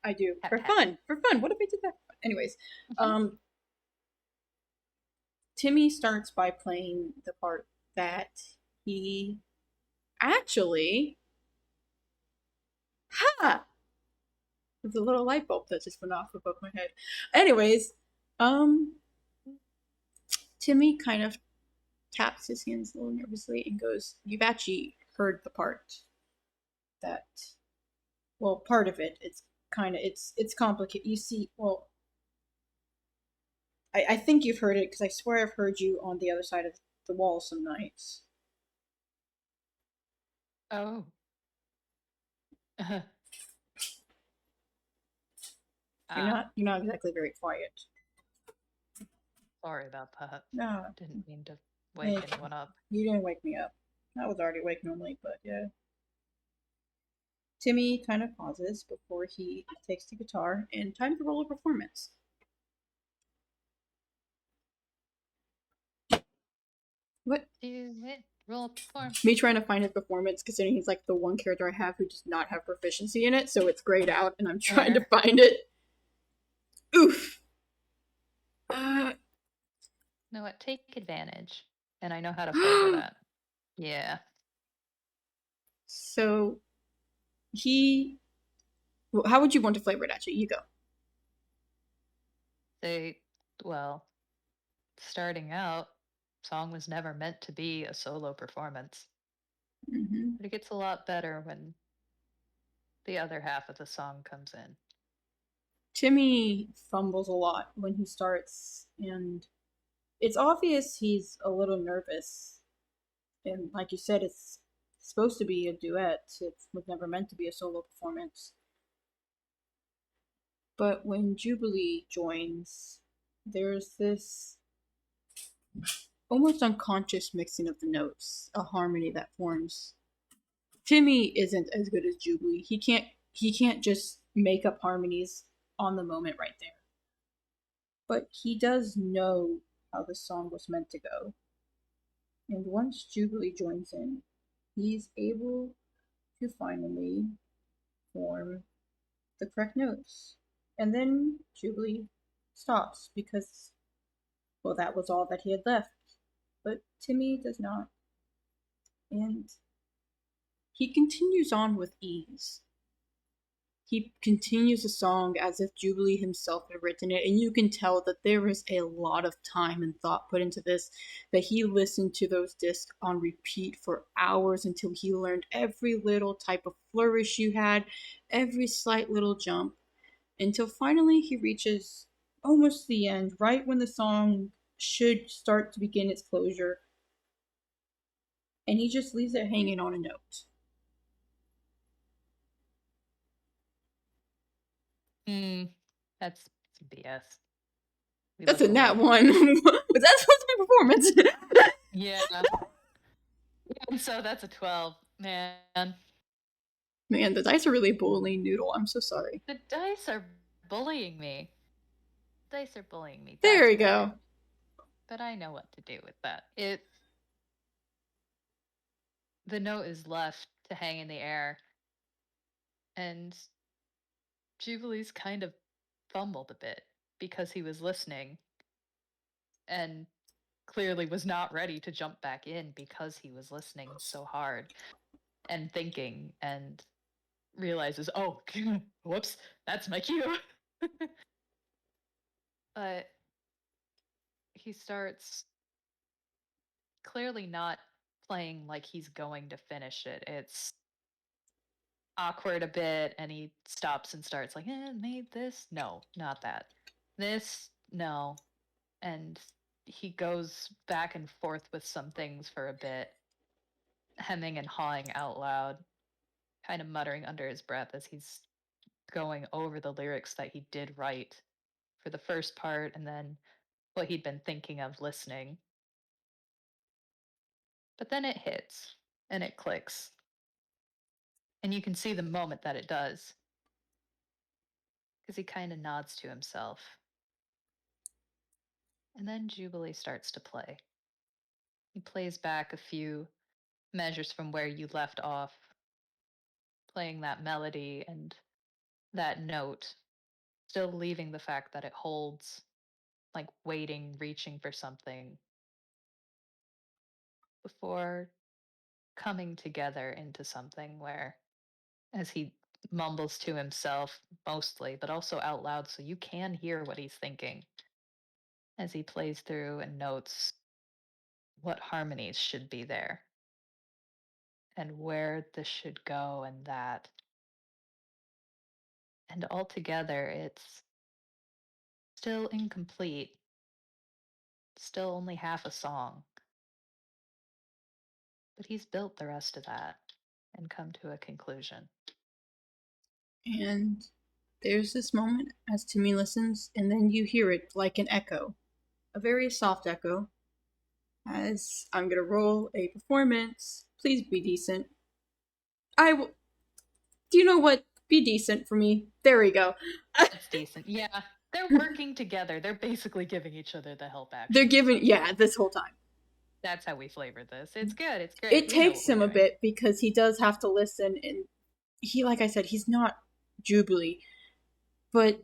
I do for fun. What if I did that? Anyways, Timmy starts by playing the part that he actually there's a little light bulb that just went off above my head. Anyways, Timmy kind of taps his hands a little nervously and goes, "You've actually heard the part that, well, part of it. It's kind of it's complicated. You see, well, I think you've heard it because I swear I've heard you on the other side of the wall some nights." Oh. You're not exactly very quiet. Sorry about that. No. Didn't mean to wake anyone up. You didn't wake me up. I was already awake normally, but yeah. Timmy kind of pauses before he takes the guitar and time to roll a performance. What? Roll performance. Me trying to find his performance, considering he's like the one character I have who does not have proficiency in it, so it's grayed out, and I'm trying to find it. Oof. No, what? Take advantage, and I know how to flavor that. Yeah. So how would you want to flavor it? Actually, you go. Well, starting out, song was never meant to be a solo performance. Mm-hmm. But it gets a lot better when the other half of the song comes in. Timmy fumbles a lot when he starts, and it's obvious he's a little nervous. And like you said, it's supposed to be a duet. It was never meant to be a solo performance. But when Jubilee joins, there's this almost unconscious mixing of the notes, a harmony that forms. Timmy isn't as good as Jubilee. He can't just make up harmonies on the moment right there. But he does know how the song was meant to go. And once Jubilee joins in, he's able to finally form the correct notes. And then Jubilee stops because, well, that was all that he had left. But Timmy does not. And he continues on with ease. He continues the song as if Jubilee himself had written it, and you can tell that there was a lot of time and thought put into this, that he listened to those discs on repeat for hours until he learned every little type of flourish you had, every slight little jump, until finally he reaches almost the end, right when the song should start to begin its closure, and he just leaves it hanging on a note. That's some BS. That's a nat one. Was that supposed to be performance? Yeah. And so that's a 12. Man. Man, the dice are really bullying Noodle. I'm so sorry. The dice are bullying me. The dice are bullying me. There That's we go. weird. But I know what to do with that. The note is left to hang in the air. And Jubilee's kind of fumbled a bit because he was listening and clearly was not ready to jump back in because he was listening so hard and thinking and realizes, oh, whoops, that's my cue. But he starts clearly not playing like he's going to finish it. It's awkward a bit, and he stops and starts like, made this? No, not that. This? No. And he goes back and forth with some things for a bit, hemming and hawing out loud, kind of muttering under his breath as he's going over the lyrics that he did write for the first part and then what he'd been thinking of listening. But then it hits and it clicks. And you can see the moment that it does. Because he kind of nods to himself. And then Jubilee starts to play. He plays back a few measures from where you left off, playing that melody and that note, still leaving the fact that it holds, like waiting, reaching for something, before coming together into something where, as he mumbles to himself mostly, but also out loud so you can hear what he's thinking as he plays through and notes what harmonies should be there and where this should go and that. And altogether, it's still incomplete, still only half a song. But he's built the rest of that and come to a conclusion. And there's this moment as Timmy listens, and then you hear it like an echo, a very soft echo, as I'm gonna roll a performance. Please be decent. I will. Do you know what? Be decent for me. There we go. It's decent. Yeah, they're working together. They're basically giving each other the help action. They're giving, yeah, this whole time. That's how we flavored this. It's good. It's great. It takes him a bit because he does have to listen, and he, like I said, he's not Jubilee. But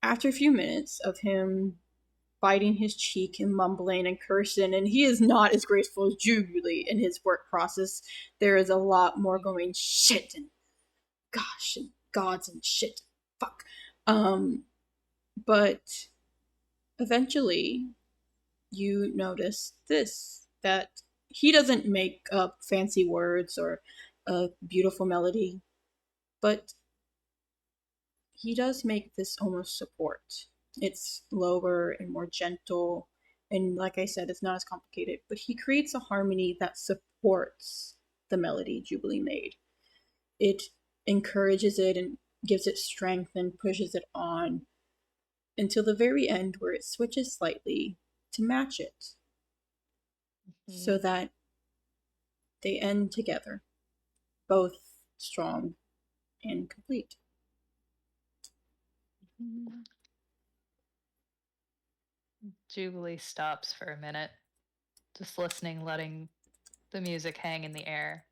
after a few minutes of him biting his cheek and mumbling and cursing, and he is not as graceful as Jubilee in his work process, there is a lot more going shit and gosh and gods and shit. Fuck. But eventually you notice this, that he doesn't make up fancy words or a beautiful melody, but he does make this almost support. It's lower and more gentle, and like I said, it's not as complicated, but he creates a harmony that supports the melody Jubilee made. It encourages it and gives it strength and pushes it on until the very end, where it switches slightly to match it, so that they end together, both strong and complete. Jubilee stops for a minute, just listening, letting the music hang in the air,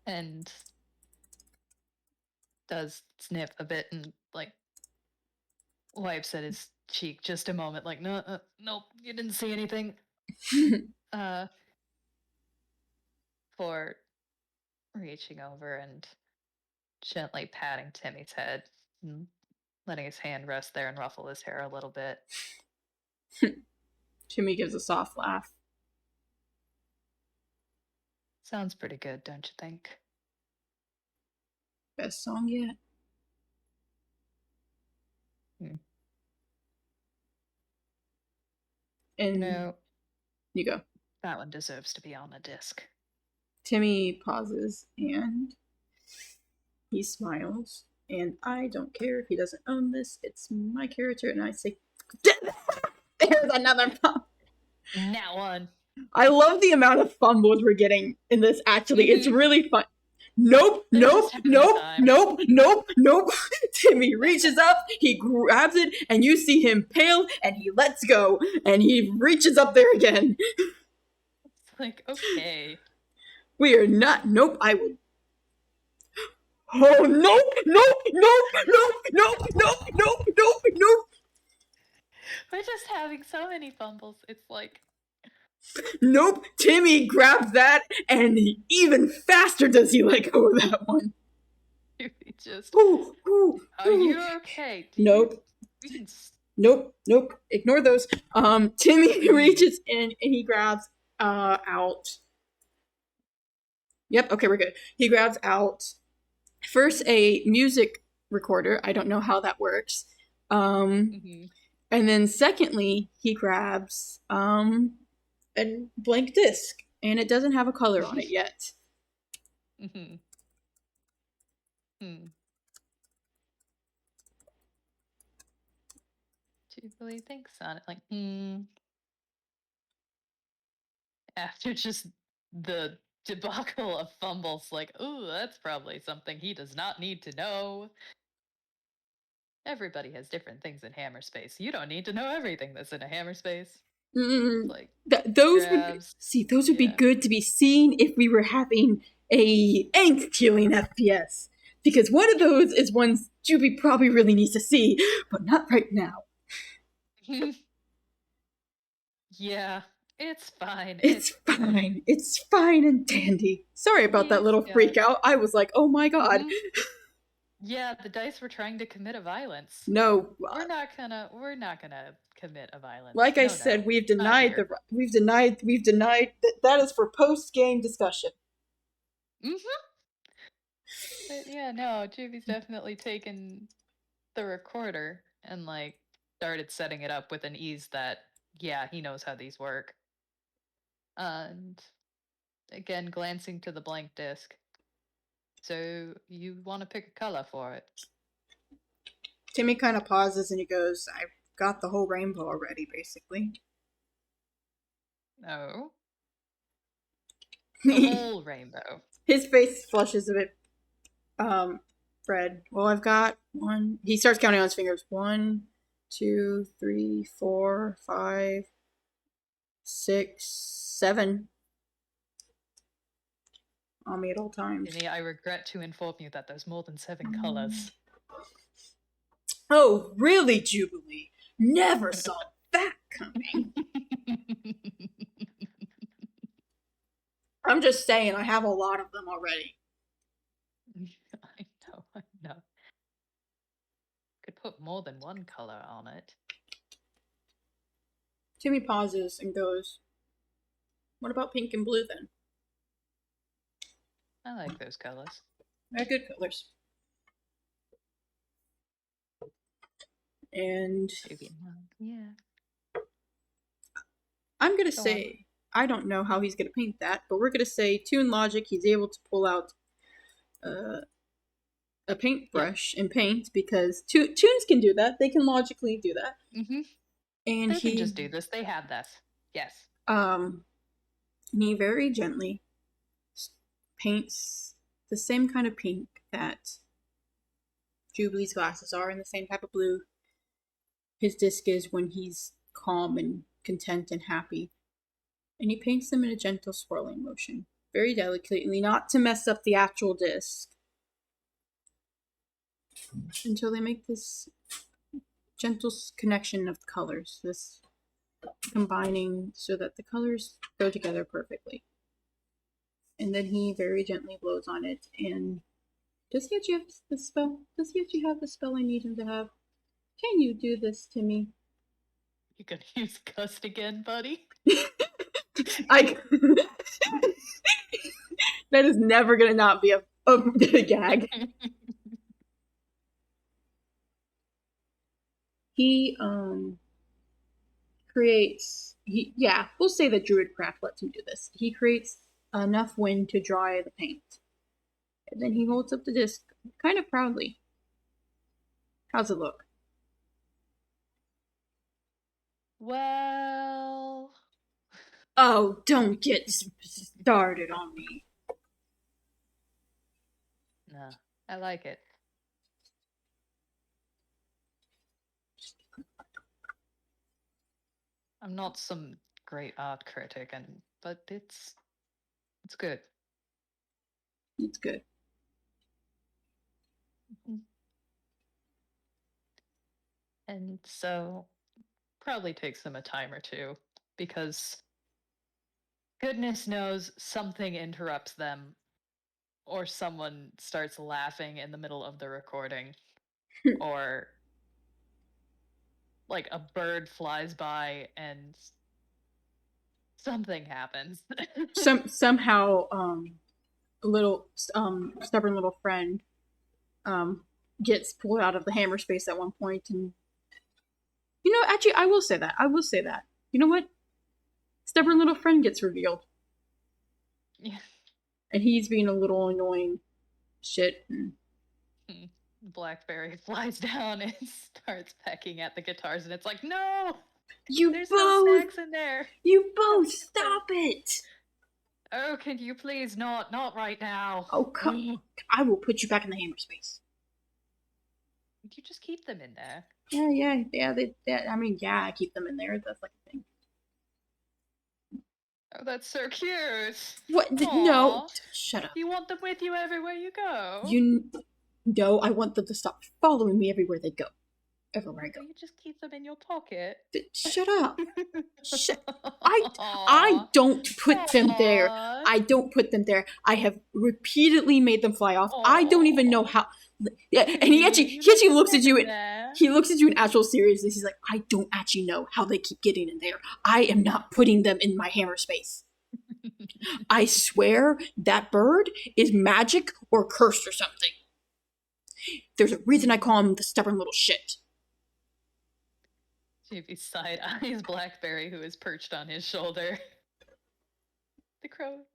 and does sniff a bit and like wipes at his cheek just a moment, like, no, nope, you didn't see anything. For reaching over and gently patting Timmy's head and letting his hand rest there and ruffle his hair a little bit. Timmy gives a soft laugh. Sounds pretty good, don't you think? Best song yet. And no, you go. That one deserves to be on a disc. Timmy pauses and he smiles. And I don't care if he doesn't own this. It's my character. And I say, there's another fumble. That one. I love the amount of fumbles we're getting in this, actually. It's really fun. Nope. Timmy reaches up, he grabs it, and you see him pale, and he lets go, and he reaches up there again. It's like, okay. We are not. Nope, I would. Oh, nope. We're just having so many fumbles. It's like, nope. Timmy grabs that, and even faster does he let go of that one. He just. Are you okay? Nope. Nope. Ignore those. Timmy reaches in and he grabs out. Yep. Okay, we're good. He grabs out first a music recorder. I don't know how that works. And then secondly, he grabs a blank disc, and it doesn't have a color on it yet. Jubilee thinks on it, like, After just the debacle of fumbles, like, ooh, that's probably something he does not need to know. Everybody has different things in hammer space. You don't need to know everything that's in a hammer space. Like those would be good to be seen if we were having a Angst killing FPS, because one of those is ones Juby probably really needs to see, but not right now. Yeah, it's fine. It's fine and dandy. Sorry about that little freak out. I was like, oh my god. Yeah, the dice were trying to commit a violence. No, we're not gonna commit a violence. Like I said, we've denied that is for post game discussion. But yeah, no, Juby's definitely taken the recorder and like started setting it up with an ease that, yeah, he knows how these work. And again, glancing to the blank disc. So you want to pick a color for it? Timmy kind of pauses and he goes, I've got the whole rainbow already, basically. No. The whole rainbow. His face flushes a bit red. Well, I've got one. He starts counting on his fingers. 1, 2, 3, 4, 5, 6, 7. On me at all times. Timmy, I regret to inform you that there's more than 7 colors. Oh, really, Jubilee? Never saw that coming. I'm just saying, I have a lot of them already. I know. Could put more than one color on it. Timmy pauses and goes, "What about pink and blue then?" I like those colors. They're good colors. And yeah. I'm gonna say, I don't know how he's gonna paint that, but we're gonna say Toon Logic, he's able to pull out a paintbrush and paint, because Toons can do that. They can logically do that. Mm-hmm. And they can just do this. They have this. Yes. He very gently paints the same kind of pink that Jubilee's glasses are, and the same type of blue his disc is when he's calm and content and happy. And he paints them in a gentle swirling motion, very delicately, not to mess up the actual disc, until they make this gentle connection of the colors, this combining so that the colors go together perfectly. And then he very gently blows on it. And does he actually have the spell? Does he actually have the spell I need him to have? Can you do this to me? You gonna use gust again, buddy? That is never gonna not be a gag. He creates. We'll say that Druidcraft lets him do this. He creates enough wind to dry the paint, and then he holds up the disc kind of proudly. How's it look? Well. Oh, don't get started on me. No, I like it. I'm not some great art critic, but it's good. It's good. Mm-hmm. And so, probably takes them a time or two, because goodness knows something interrupts them, or someone starts laughing in the middle of the recording, or like a bird flies by and something happens. Somehow, a little stubborn little friend gets pulled out of the hammer space at one point, and actually, I will say that. You know what? Stubborn little friend gets revealed. Yeah. And he's being a little annoying shit. Blackberry flies down and starts pecking at the guitars, and it's like, no! There's no snacks in there! You both stop it! Oh, can you please not right now? Oh, come! I will put you back in the hammer space. You just keep them in there. Yeah. I keep them in there. That's like a thing. Oh, that's so cute. What? No, shut up. You want them with you everywhere you go. No, I want them to stop following me everywhere they go. Everywhere I go. You just keep them in your pocket. Shut up. I don't put them there. I don't put them there. I have repeatedly made them fly off. Aww. I don't even know how. Yeah, and he actually looks at you. He looks at you in actual seriousness. He's like, I don't actually know how they keep getting in there. I am not putting them in my hammer space. I swear that bird is magic or cursed or something. There's a reason I call him the stubborn little shit. Chiefy side eyes Blackberry, who is perched on his shoulder. The crow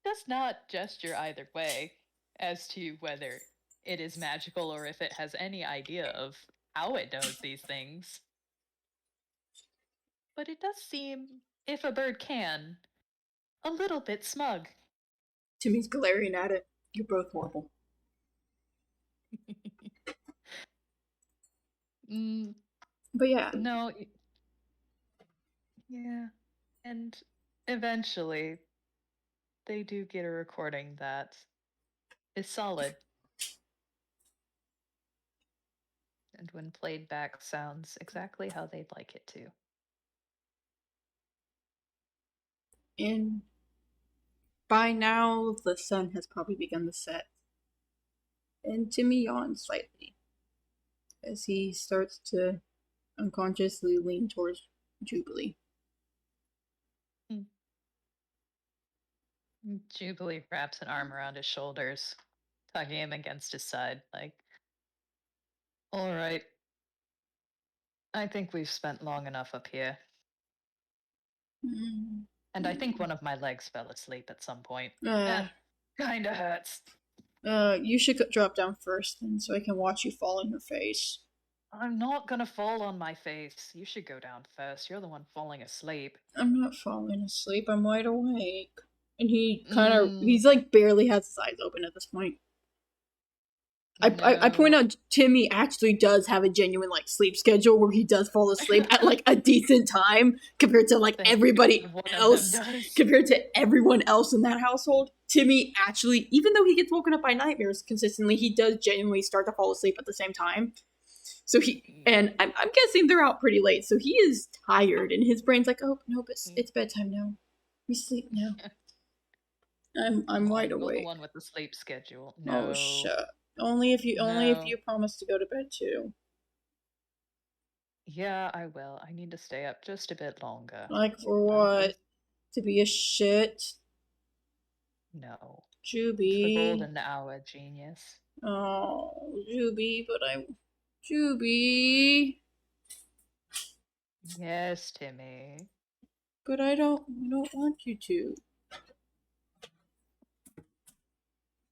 does not gesture either way as to whether it is magical or if it has any idea of how it does these things. But it does seem, if a bird can, a little bit smug. Timmy's glaring at it. You're both horrible. But yeah. No. Yeah. And eventually, they do get a recording that is solid. And when played back, sounds exactly how they'd like it to. And by now, the sun has probably begun to set. And Timmy yawns slightly as he starts to unconsciously lean towards Jubilee. Jubilee wraps an arm around his shoulders, tugging him against his side, like, all right. I think we've spent long enough up here. And I think one of my legs fell asleep at some point. Kinda hurts. You should drop down first then so I can watch you fall on your face. I'm not gonna fall on my face. You should go down first. You're the one falling asleep. I'm not falling asleep. I'm wide awake. And he he's like barely has his eyes open at this point. I point out Timmy actually does have a genuine like sleep schedule where he does fall asleep at like a decent time compared to like everybody else. Compared to everyone else in that household, Timmy actually, even though he gets woken up by nightmares consistently, he does genuinely start to fall asleep at the same time. So I'm guessing they're out pretty late, so he is tired, and his brain's like, oh no, it's bedtime now. We sleep now. I'm wide awake. You're the one with the sleep schedule. No. Oh shut. Only if you promise to go to bed too. Yeah, I will. I need to stay up just a bit longer. Like for what? To be a shit? No. Juby. The golden hour, genius. Oh, Juby, Juby. Yes, Timmy. But I don't want you to.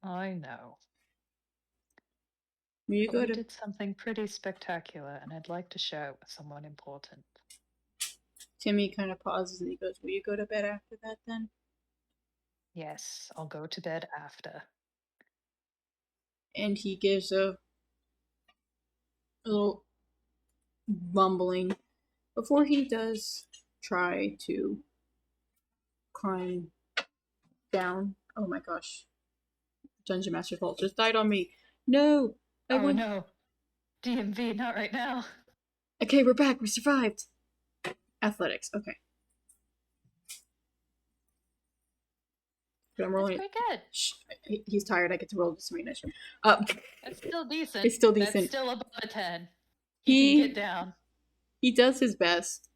I know. You did something pretty spectacular, and I'd like to share it with someone important. Timmy kind of pauses and he goes, will you go to bed after that then? Yes, I'll go to bed after. And he gives a little mumbling before he does try to climb down. Oh my gosh. Dungeon Master Vault just died on me. No! No. DMV, not right now. Okay, we're back. We survived. Athletics. Okay. But I'm rolling. That's pretty good. Shh. He's tired. I get to roll just to make nice. That's still decent. It's still decent. That's still above a 10. He can get down. He does his best.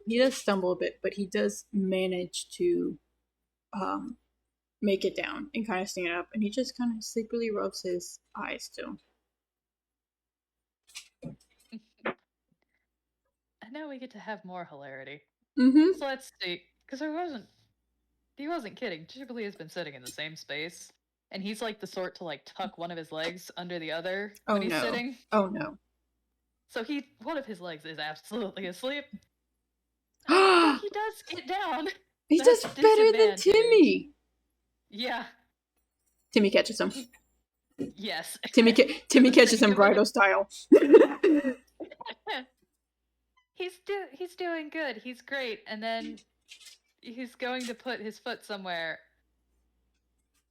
He does stumble a bit, but he does manage to make it down and kind of stand up, and he just kind of sleepily rubs his eyes too. And now we get to have more hilarity. Mm-hmm. So let's see, because he wasn't kidding. Jubilee has been sitting in the same space, and he's like the sort to like tuck one of his legs under the other when he's sitting. Oh no. So one of his legs is absolutely asleep. But he does get down. He does better than Timmy. Yeah. Timmy catches him. Yes. Timmy catches him bridal style. He's doing good. He's great. And then he's going to put his foot somewhere,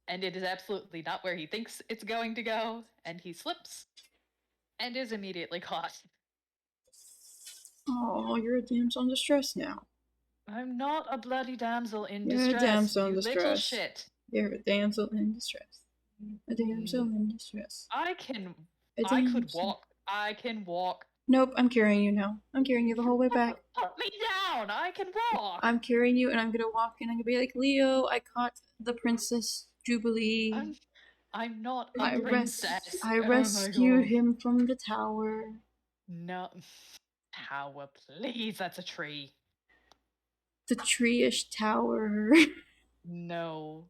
and it is absolutely not where he thinks it's going to go, and he slips and is immediately caught. Oh, you're a damsel in distress now. I'm not a bloody damsel in distress. You're a damsel in distress. Little shit. You're a damsel in distress. A damsel in distress. I could walk. I can walk. Nope, I'm carrying you now. I'm carrying you the whole way back. Put me down. I can walk. I'm carrying you, and I'm gonna walk, and I'm gonna be like, Leo, I caught the Princess Jubilee. I'm not a princess. I rescued him from the tower. No. Tower, please. That's a tree. The tree-ish tower. No.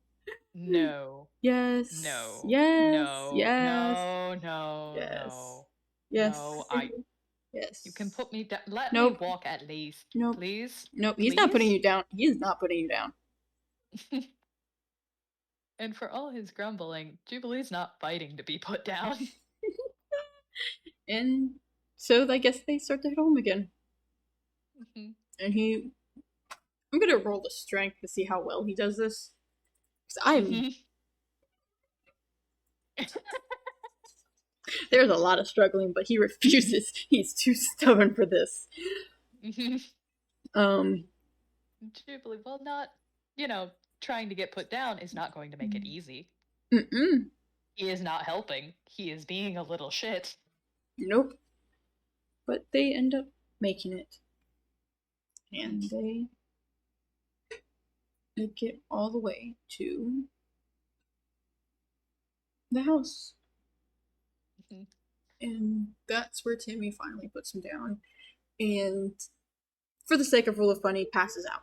No. Yes. No. Yes. No. Yes. No. Yes. No. Yes. No. Yes. You can put me down. Let me walk at least. Nope. Please. Nope. He's not putting you down. He is not putting you down. And for all his grumbling, Jubilee's not fighting to be put down. And so I guess they start to head home again. Mm-hmm. And I'm gonna roll the strength to see how well he does this. Because there's a lot of struggling, but he refuses. He's too stubborn for this. Jubilee, well, not, trying to get put down is not going to make it easy. Mm-mm. He is not helping. He is being a little shit. Nope. But they end up making it. And they make it all the way to the house. And that's where Timmy finally puts him down. And for the sake of rule of funny, passes out.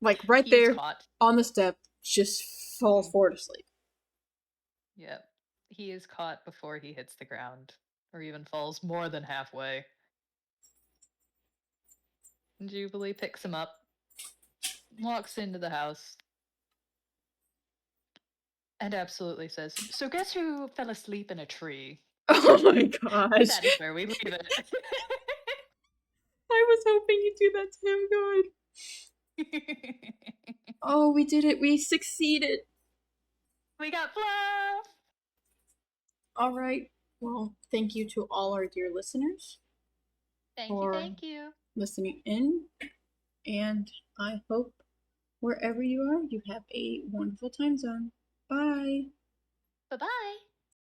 Like right He's there caught. on the step, just falls forward asleep. Yep. He is caught before he hits the ground, or even falls more than halfway. Jubilee picks him up, walks into the house, and absolutely says, "So guess who fell asleep in a tree?" Oh my gosh. That is where we leave it. I was hoping you'd do that to him. Good. Oh, we did it. We succeeded. We got Fluff! All right. Well, thank you to all our dear listeners. Thank you. Listening in. And I hope wherever you are, you have a wonderful time zone. Bye. Bye-bye.